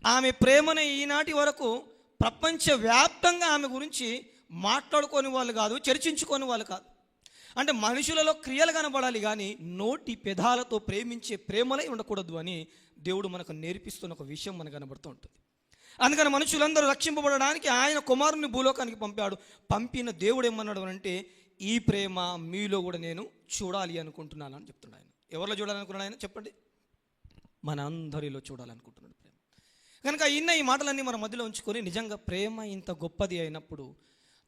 ఆమె ప్రేమను ఈనాటి వరకు ప్రపంచవ్యాప్తంగా ఆమె గురించి మాట్లాడుకోని వాళ్ళు కాదు, చర్చించుకోని వాళ్ళు కాదు. అంటే మనుషులలో క్రియలు కనబడాలి, కానీ నోటి పెదాలతో ప్రేమించే ప్రేమలై ఉండకూడదు అని దేవుడు మనకు నేర్పిస్తున్న ఒక విషయం మనకు కనబడుతూ ఉంటుంది. అందుకని మనుషులందరూ రక్షింపబడడానికి ఆయన కుమారుని భూలోకానికి పంపాడు. పంపిన దేవుడు ఏమన్నాడు అంటే, ఈ ప్రేమ మీలో కూడా నేను చూడాలి అనుకుంటున్నాను అని చెప్తున్నాడు. ఆయన ఎవరిలో చూడాలనుకున్నాడు? ఆయన చెప్పండి, మన అందరిలో చూడాలనుకుంటున్నాడు ప్రేమ. కనుక ఈ మాటలన్నీ మన మధ్యలో ఉంచుకొని, నిజంగా ప్రేమ ఇంత గొప్పది అయినప్పుడు,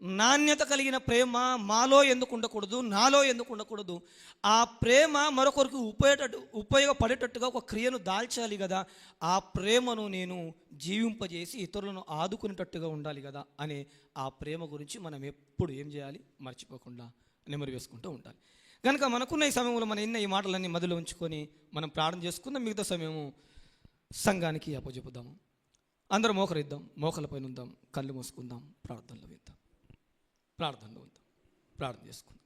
నాణ్యత కలిగిన ప్రేమ మాలో ఎందుకు ఉండకూడదు, నాలో ఎందుకు ఉండకూడదు? ఆ ప్రేమ మరొకరికి ఉపయోగపడేటట్టుగా ఒక క్రియను దాల్చాలి కదా. ఆ ప్రేమను నేను జీవింపజేసి ఇతరులను ఆదుకునేటట్టుగా ఉండాలి కదా అనే ఆ ప్రేమ గురించి మనం ఎప్పుడు ఏం చేయాలి? మర్చిపోకుండా నెమరు వేసుకుంటూ ఉండాలి. కనుక మనకున్న ఈ సమయంలో మన ఈ మాటలన్నీ మధ్యలో ఉంచుకొని మనం ప్రార్థన చేసుకుందాం. మిగతా సమయము సంఘానికి అప్పచెప్పుదాము. అందరం మోకరిద్దాం, మోకలపైన ఉందాం, కళ్ళు మూసుకుందాం, ప్రార్థనలో విద్దాం, ప్రార్థనలో ఉందాం, ప్రార్థన చేసుకుందాం.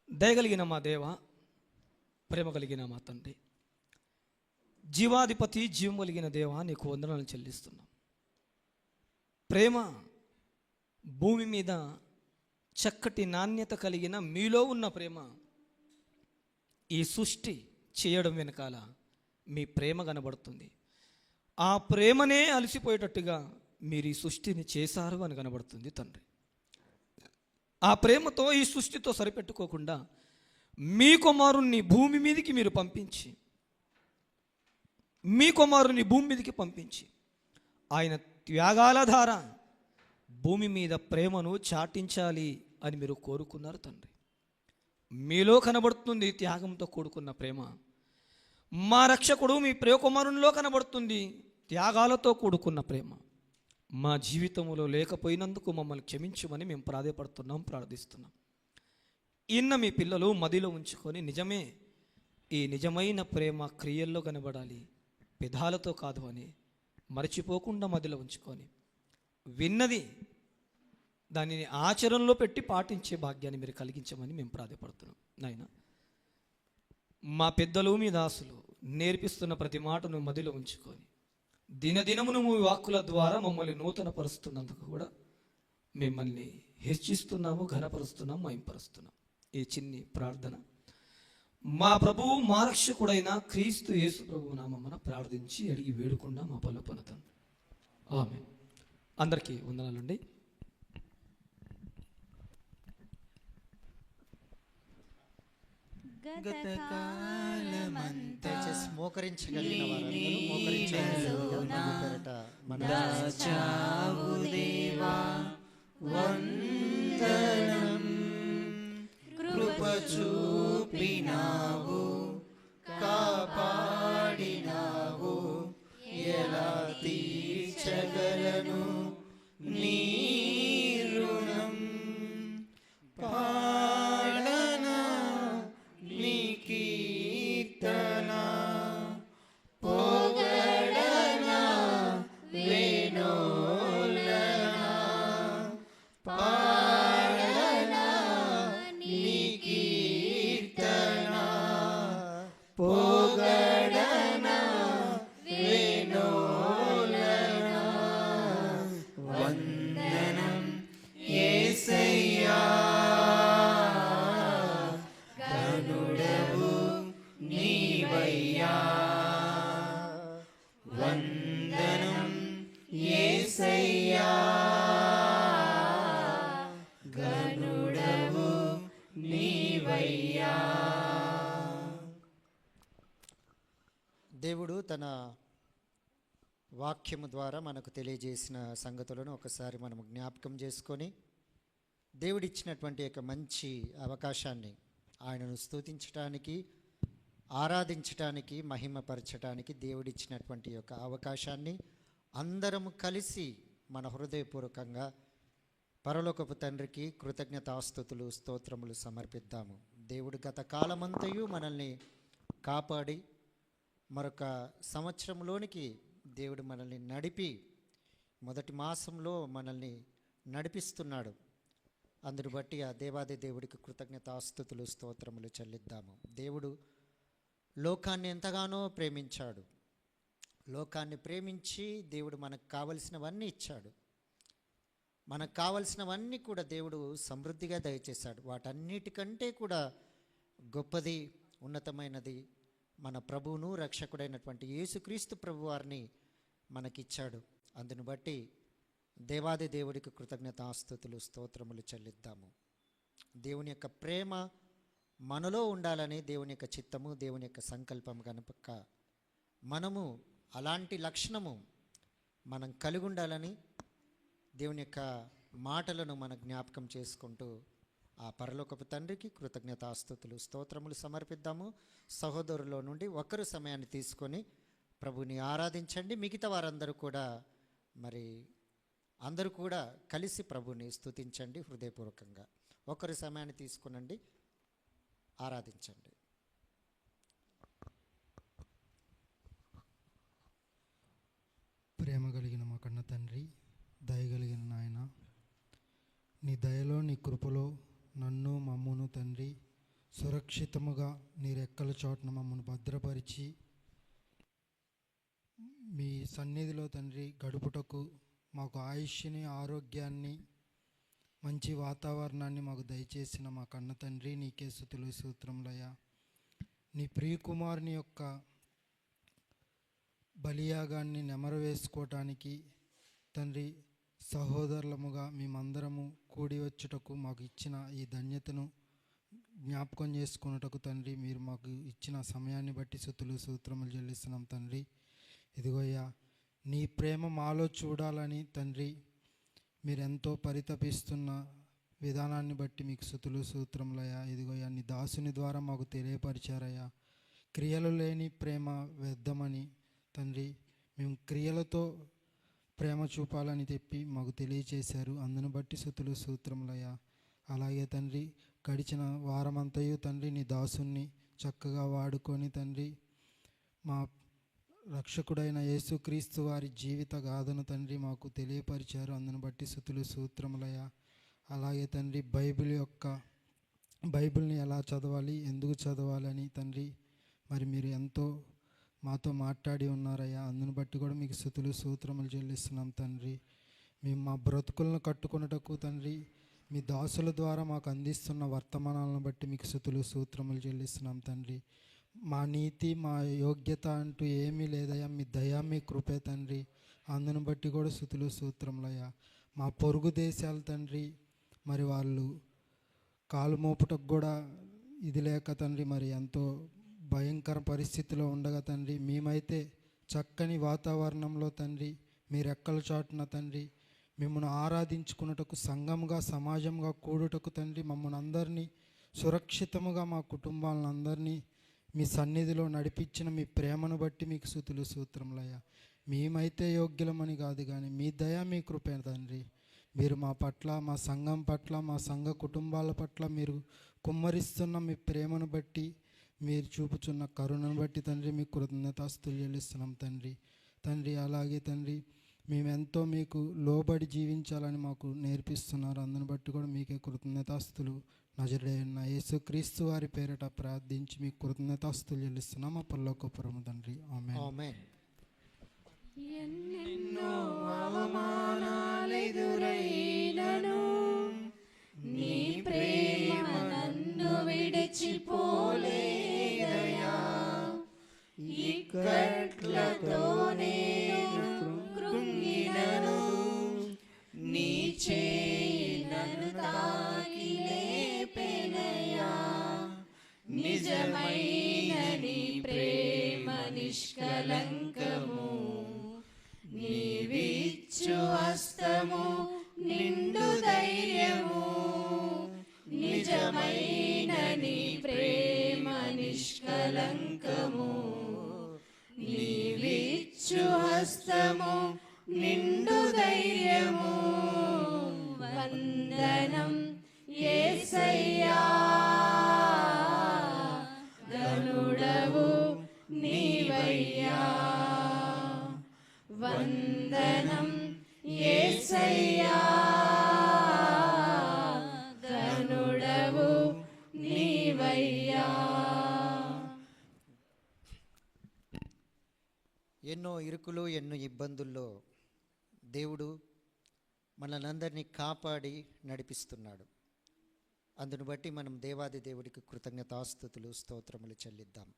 దయగలిగిన మా దేవ, ప్రేమ కలిగిన మా తండ్రి, జీవాధిపతి, జీవం కలిగిన దేవ, నీకు వందనాలు చెల్లిస్తున్నాం. ప్రేమ భూమి మీద చక్కటి నాణ్యత కలిగిన మీలో ఉన్న ప్రేమ ఈ సృష్టి చేయడం వెనకాల మీ ప్రేమ కనబడుతుంది. ఆ ప్రేమనే అలసిపోయేటట్టుగా మీరు ఈ సృష్టిని చేశారు అని కనబడుతుంది తండ్రి. ఆ ప్రేమతో ఈ సృష్టితో సరిపెట్టుకోకుండా మీ కుమారుణ్ణి భూమి మీదకి మీరు పంపించి, మీ కుమారుని భూమి మీదకి పంపించి ఆయన త్యాగాల ద్వారా భూమి మీద ప్రేమను చాటించాలి అని మీరు కోరుకున్నారు తండ్రి. మీలో కనబడుతుంది త్యాగంతో కూడుకున్న ప్రేమ. మా రక్షకుడు మీ ప్రియకుమారునిలో కనబడుతుంది త్యాగాలతో కూడుకున్న ప్రేమ. మా జీవితంలో లేకపోయినందుకు మమ్మల్ని క్షమించమని మేము ప్రార్థిస్తున్నాం. ఇన్న మీ పిల్లలు మదిలో ఉంచుకొని, నిజమే ఈ నిజమైన ప్రేమ క్రియల్లో కనబడాలి, పెదాలతో కాదు అని మర్చిపోకుండా మదిలో ఉంచుకొని, విన్నది దానిని ఆచరణలో పెట్టి పాటించే భాగ్యాన్ని మీరు కలిగించమని మేము ప్రార్థిస్తున్నాం. నాయన, మా పెద్దలు మీ దాసులు నేర్పిస్తున్న ప్రతి మాటను మదిలో ఉంచుకొని దినదినమును మీ వాక్కుల ద్వారా మమ్మల్ని నూతన పరుస్తున్నందుకు కూడా మిమ్మల్ని హెచ్చిస్తున్నాము, ఘనపరుస్తున్నాము, మహింపరుస్తున్నాం. ఈ చిన్ని ప్రార్థన మా ప్రభువు మా రక్షకుడైన క్రీస్తు యేసు ప్రభువు నామమున ప్రార్థించి అడిగి వేడుకున్నా మా పలుపన తండ్రి. ఆమేన్. అందరికీ వందనాలండి. దయచేసి మోకరించగలిగిన వారందరూ మోకరించగలిగిన వందనం. కృప చూపినావు, కాపాడినావు, ఎలా తీర్చగలను నీ రుణం. పాడనా నీ కీర్తన, పొగడనా వేణోలనా. పాడనా నీ కీర్తన, పొగడనా వేణోలనా. వందనం యేసయ్యా, గనుడవు నీవయ్యా. వందనం యేసయ్యా, గనుడవు నీవయ్యా. దేవుడు తన వాక్యము ద్వారా మనకు తెలియజేసిన సంగతులను ఒకసారి మనం జ్ఞాపకం చేసుకొని దేవుడిచ్చినటువంటి ఒక మంచి అవకాశాన్ని ఆయనను స్తుతించటానికి, ఆరాధించటానికి, మహిమపరచటానికి దేవుడిచ్చినటువంటి యొక్క అవకాశాన్ని అందరము కలిసి మన హృదయపూర్వకంగా పరలోకపు తండ్రికి కృతజ్ఞతాస్తుతులు, స్తోత్రములు సమర్పిద్దాము. దేవుడు గత కాలమంతయు మనల్ని కాపాడి మరొక సంవత్సరంలోనికి దేవుడు మనల్ని నడిపి మొదటి మాసంలో మనల్ని నడిపిస్తున్నాడు. అందును బట్టి ఆ దేవాది దేవుడికి కృతజ్ఞతాస్తుతులు, స్తోత్రములు చెల్లిద్దాము. దేవుడు లోకాన్ని ఎంతగానో ప్రేమించాడు. లోకాన్ని ప్రేమించి దేవుడు మనకు కావలసినవన్నీ ఇచ్చాడు. మనకు కావలసినవన్నీ కూడా దేవుడు సమృద్ధిగా దయచేశాడు. వాటన్నిటికంటే కూడా గొప్పది, ఉన్నతమైనది మన ప్రభువును రక్షకుడైనటువంటి యేసుక్రీస్తు ప్రభు వారిని మనకిచ్చాడు. అందును బట్టి దేవాది దేవుడికి కృతజ్ఞతాస్తుతులు, స్తోత్రములు చెల్లిద్దాము. దేవుని యొక్క ప్రేమ మనలో ఉండాలని దేవుని యొక్క చిత్తము, దేవుని యొక్క సంకల్పం కనుక మనము అలాంటి లక్షణము మనం కలిగి ఉండాలని దేవుని యొక్క మాటలను మన జ్ఞాపకం చేసుకుంటూ ఆ పరలోకపు తండ్రికి కృతజ్ఞతాస్తుతులు, స్తోత్రములు సమర్పిద్దాము. సహోదరులో నుండి ఒకరు సమయాన్ని తీసుకొని ప్రభుని ఆరాధించండి. మిగతా వారందరూ కూడా అందరూ కూడా కలిసి ప్రభుని స్తుతించండి. హృదయపూర్వకంగా ఒకరు సమయాన్ని తీసుకునండి, ఆరాధించండి. ప్రేమ కలిగిన మా కన్న తండ్రి, దయగలిగిన నాయన, నీ దయలో, నీ కృపలో నన్ను, మమ్మును తండ్రి సురక్షితముగా నీ రెక్కల చోటున మమ్మల్ని భద్రపరిచి మీ సన్నిధిలో తండ్రి గడుపుటకు మాకు ఆయుష్ని, ఆరోగ్యాన్ని, మంచి వాతావరణాన్ని మాకు దయచేసిన మా కన్న తండ్రి నీకే స్తుతులు, స్తోత్రములయ్యా. నీ ప్రియకుమారుని యొక్క బలియాగాన్ని నెమరవేసుకోవటానికి తండ్రి సహోదరులముగా మేమందరము కూడి వచ్చుటకు మాకు ఇచ్చిన ఈ ధన్యతను జ్ఞాపకం చేసుకున్నటకు తండ్రి మీరు మాకు ఇచ్చిన సమయాన్ని బట్టి స్తుతులు, స్తోత్రములు చెల్లిస్తున్నాం తండ్రి. ఇదిగోయ్యా, నీ ప్రేమ మాలో చూడాలని తండ్రి మీరెంతో పరితపిస్తున్న విధానాన్ని బట్టి మీకు స్తుతులు, స్తోత్రములయ్యా. ఇదిగోయ్యా, నీ దాసుని ద్వారా మాకు తెలియపరిచారయ్యా. క్రియలు లేని ప్రేమ వ్యర్థమని తండ్రి, మేము క్రియలతో ప్రేమ చూపాలని చెప్పి మాకు తెలియచేశారు. అందును బట్టి స్తుతులు, స్తోత్రములయ్యా. అలాగే తండ్రి గడిచిన వారమంతయు తండ్రి నీ దాసుని చక్కగా వాడుకొని తండ్రి మా రక్షకుడైన యేసుక్రీస్తు వారి జీవిత గాథను తండ్రి మాకు తెలియపరిచారు. అందును బట్టి స్తుతులు, స్తోత్రములయ్యా. అలాగే తండ్రి బైబిల్ని ఎలా చదవాలి, ఎందుకు చదవాలని తండ్రి మీరు ఎంతో మాతో మాట్లాడి ఉన్నారయ్యా. అందును బట్టి కూడా మీకు స్తుతులు, స్తోత్రములు చెల్లిస్తున్నాం తండ్రి. మేము మా బ్రతుకులను కట్టుకొనుటకు తండ్రి మీ దాసుల ద్వారా మాకు అందిస్తున్న వర్తమానాలను బట్టి మీకు స్తుతులు, స్తోత్రములు చెల్లిస్తున్నాం తండ్రి. మా నీతి మా యోగ్యత అంటూ ఏమీ లేదయ్యా, మీ దయ మీ కృపే తండ్రి. అందును బట్టి కూడా స్తుతులు స్తోత్రములయ్యా. మా పొరుగు దేశాలు తండ్రి, మరి వాళ్ళు కాలు మోపుటకు కూడా ఇది లేక తండ్రి, మరి ఎంతో భయంకర పరిస్థితిలో ఉండగా తండ్రి, మేమైతే చక్కని వాతావరణంలో తండ్రి, మీ రెక్కల చాటున తండ్రి మిమ్మల్ని ఆరాధించుకున్నటకు, సంఘంగా సమాజంగా కూడుటకు తండ్రి, మమ్మల్ని అందరినీ సురక్షితముగా మా కుటుంబాలను అందరినీ మీ సన్నిధిలో నడిపించిన మీ ప్రేమను బట్టి మీకు స్తుతులు స్తోత్రములయ్యా. మేమైతే యోగ్యులమని కాదు కానీ మీ దయ మీ కృపే తండ్రి. మీరు మా పట్ల, మా సంఘం పట్ల, మా సంఘ కుటుంబాల పట్ల మీరు కుమ్మరిస్తున్న మీ ప్రేమను బట్టి, మీరు చూపుచున్న కరుణను బట్టి తండ్రి మీకు కృతజ్ఞతాస్తుతులు చెల్లిస్తున్నాం తండ్రి. అలాగే తండ్రి, మేమెంతో మీకు లోబడి జీవించాలని మాకు నేర్పిస్తున్నారు. అందుని బట్టి కూడా మీకే కృతజ్ఞతాస్తుతులు నజరేయున్న యేసుక్రీస్తు వారి పేరిట ప్రార్థించి మీకు కృతజ్ఞతాస్తుతులు చెల్లిస్తున్నాం మా పరలోకపురము తండ్రి. ఆమేన్. ఆమేన్. ఎన్నెన్నో అవమానాలెదురైనను నీ ప్రేమ నన్ను విడిచిపోలేదయా. ఇక్కట్లతో నేను కృంగినను నీ చేయి నన్ను తాకి లేపెనయా. నిజమైన నీ ప్రేమ నిష్కలంకము, నీవిచ్చు హస్తము నిండు ధైర్యము. నిజమైన నీ ప్రేమ నిష్కలంకము, నీవిచ్చు హస్తము నిండు ధైర్యము. వందనం యేసయ్యా, గనుడవు నీవయ్యా. వందనం యేసయ్యా, గనుడవు నీవయ్యా. ఎన్నో ఇరుకులు, ఎన్నో ఇబ్బందుల్లో దేవుడు మనలందరినీ కాపాడి నడిపిస్తున్నాడు. అందును బట్టి మనం దేవాది దేవుడికి కృతజ్ఞతాస్తుతులు స్తోత్రములు చెల్లిద్దాం.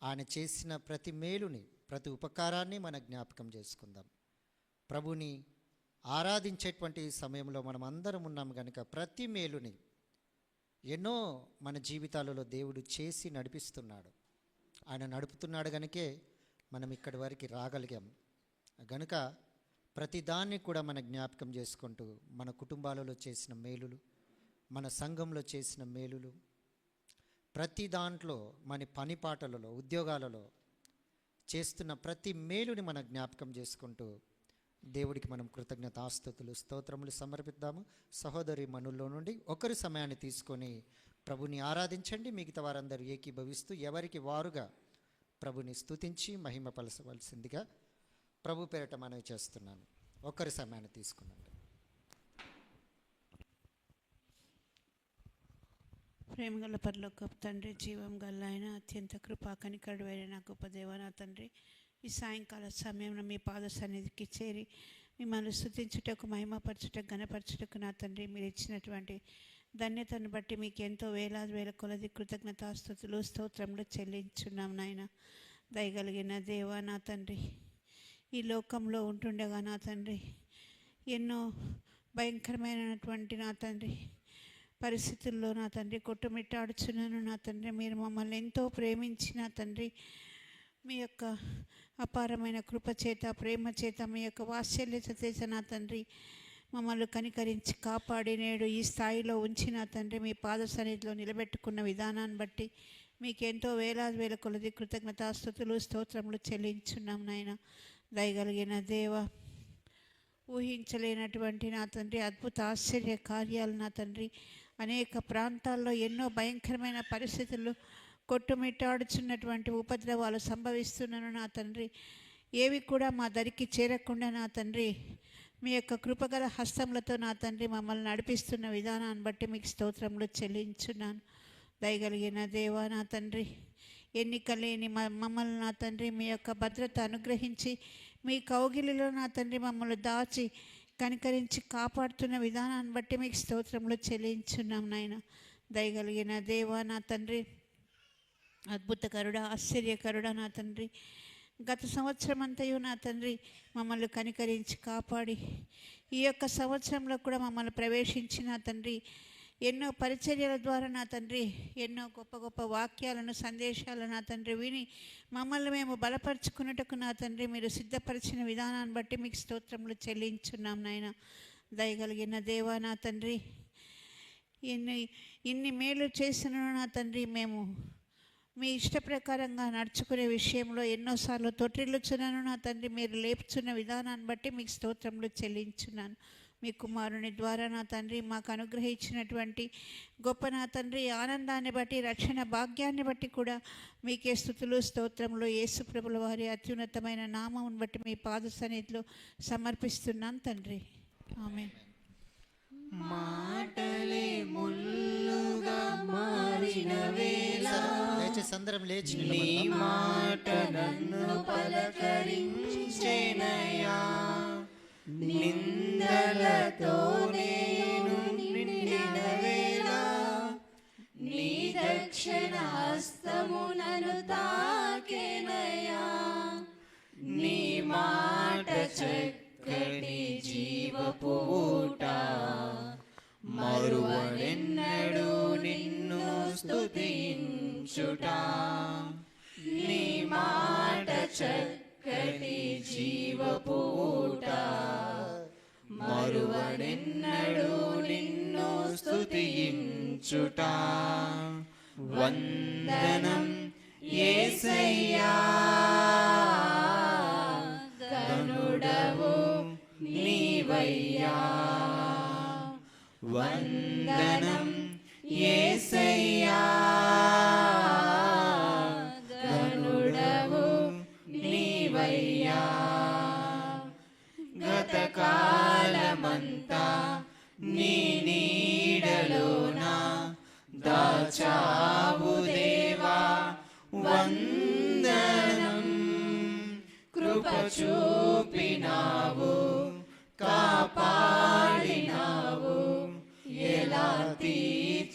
ఆయన చేసిన ప్రతి మేలుని, ప్రతి ఉపకారాన్ని మన జ్ఞాపకం చేసుకుందాం. ప్రభుని ఆరాధించేటువంటి సమయంలో మనం అందరం ఉన్నాం కనుక ప్రతి మేలుని ఎన్నో మన జీవితాలలో దేవుడు చేసి నడిపిస్తున్నాడు. ఆయన నడుపుతున్నాడు కనుకే మనం ఇక్కడి వరకు రాగలిగాం. గనుక ప్రతిదాన్ని కూడా మన జ్ఞాపకం చేసుకుంటూ మన కుటుంబాలలో చేసిన మేలులు, మన సంఘంలో చేసిన మేలులు, ప్రతి దాంట్లో మన పని పాటలలో, ఉద్యోగాలలో చేస్తున్న ప్రతి మేలుని మన జ్ఞాపకం చేసుకుంటూ దేవుడికి మనం కృతజ్ఞతాస్తుతులు స్తోత్రములు సమర్పిద్దాము. సహోదరి మనుల్లో నుండి ఒకరి సమయాన్ని తీసుకొని ప్రభుని ఆరాధించండి. మిగతా వారందరూ ఏకీభవిస్తూ ఎవరికి వారుగా ప్రభుని స్తుతించి మహిమపరచవలసిందిగా ప్రభు పేరిట మనవి చేస్తున్నాను. ఒకరి సమయాన్ని తీసుకున్నాను. ప్రేమగల పరలోకపు తండ్రి, జీవం గల ఆయన, అత్యంత కృపా కనికరుడైన నా గొప్ప దేవ, నా తండ్రి, ఈ సాయంకాల సమయంలో మీ పాద సన్నిధికి చేరి మిమ్మల్ని స్తుతించుటకు, మహిమపరచుటకు, ఘనపరచుటకు నా తండ్రి మీరు ఇచ్చినటువంటి ధన్యతను బట్టి మీకు ఎంతో వేలాది వేల కొలది కృతజ్ఞతాస్తుతులు స్తోత్రములు చెల్లించున్నాం నాయన. దయగలిగిన దేవ నా తండ్రి, ఈ లోకంలో ఉంటుండగా నా తండ్రి ఎన్నో భయంకరమైనటువంటి నా తండ్రి పరిస్థితుల్లో నా తండ్రి కొట్టుమిట్టాడుచున్నాను నా తండ్రి. మీరు మమ్మల్ని ఎంతో ప్రేమించి నా తండ్రి మీ యొక్క అపారమైన కృప చేత, ప్రేమ చేత, మీ యొక్క వాత్సల్యత చేత నా తండ్రి మమ్మల్ని కనికరించి కాపాడి నేడు ఈ స్థాయిలో ఉంచి నా తండ్రి మీ పాద సన్నిధిలో నిలబెట్టుకున్న విధానాన్ని బట్టి మీకు ఎంతో వేలాది వేల కొలది కృతజ్ఞతాస్తుతులు స్తోత్రములు చెల్లించున్నాం నాయన. దయగలిగిన దేవ, ఊహించలేనటువంటి నా తండ్రి అద్భుత ఆశ్చర్య కార్యాలు నా తండ్రి అనేక ప్రాంతాల్లో ఎన్నో భయంకరమైన పరిస్థితుల్లో కొట్టుమిట్టాడుచున్నటువంటి ఉపద్రవాలు సంభవిస్తున్నాను నా తండ్రి. ఏవి కూడా మా దరికి చేరకుండా నా తండ్రి మీ యొక్క కృపగల హస్తములతో నా తండ్రి మమ్మల్ని నడిపిస్తున్న విధానాన్ని బట్టి మీకు స్తోత్రములు చెల్లించున్నాను. దయగలిగిన దేవ నా తండ్రి, ఎన్నిక లేని మమ్మల్ని నా తండ్రి మీ యొక్క భద్రత అనుగ్రహించి మీ కౌగిలిలో నా తండ్రి మమ్మల్ని దాచి కనికరించి కాపాడుతున్న విధానాన్ని బట్టి మీకు స్తోత్రములు చెల్లించున్నాం నాయన. దయగలిగిన దేవ నా తండ్రి, అద్భుతకరుడా, ఆశ్చర్యకరుడా నా తండ్రి, గత సంవత్సరం అంతయు నా తండ్రి మమ్మల్ని కనికరించి కాపాడి ఈ యొక్క సంవత్సరంలో కూడా మమ్మల్ని ప్రవేశించి నా తండ్రి ఎన్నో పరిచర్యల ద్వారా నా తండ్రి ఎన్నో గొప్ప గొప్ప వాక్యాలను సందేశాలను నా తండ్రి విని మమ్మల్ని మేము బలపరుచుకున్నట్టుకు నా తండ్రి మీరు సిద్ధపరిచిన విధానాన్ని బట్టి మీకు స్తోత్రములు చెల్లించున్నాం నాయన. దయగలిగిన దేవా నా తండ్రి, ఇన్ని మేలు చేసిన నా తండ్రి మేము మీ ఇష్ట ప్రకారంగా నడుచుకునే విషయంలో ఎన్నోసార్లు తొట్టిల్లుచున్నాను నా తండ్రి. మీరు లేపుచున్న విధానాన్ని బట్టి మీకు స్తోత్రములు చెల్లించున్నాను. మీ కుమారుని ద్వారా నా తండ్రి మాకు అనుగ్రహించినటువంటి గొప్ప నా తండ్రి ఆనందాన్ని బట్టి, రక్షణ భాగ్యాన్ని బట్టి కూడా మీకే స్తుతులు స్తోత్రములు యేసు ప్రభుల వారి అత్యున్నతమైన నామమును బట్టి మీ పాద సన్నిధిలో సమర్పిస్తున్నాను తండ్రి. ఆమేన్. మాటలే ముల్లుగా మారిన వేళ దయచేసి అందరం లేచి నీ నిలబడదాం. మాట నన్ను పలకరించెనయ్యా, నిందలతో నేను నిండిన వేళ నీ దక్షిణ హస్తము నన్ను తాకెనయ్యా. నీ మాట చక్కటి జీవపు ఊట, మరువనెన్నడూ నిన్ను స్తుతించుట. నీ మాట చక్కటి జీవపు ఊట, మరువనెన్నడూ నిన్ను స్తుతించుట. వందనం యేసయ్యా, గనుడవు నీవయ్యా. వందనం యేసయ్యా, గనుడవు నీవయ్యా. గతకాలమంతా నీ నీడలోన దాచావు దేవా, వందనం. కృప చూపినావు, కాపాడినావు, ఎలా తీర్చ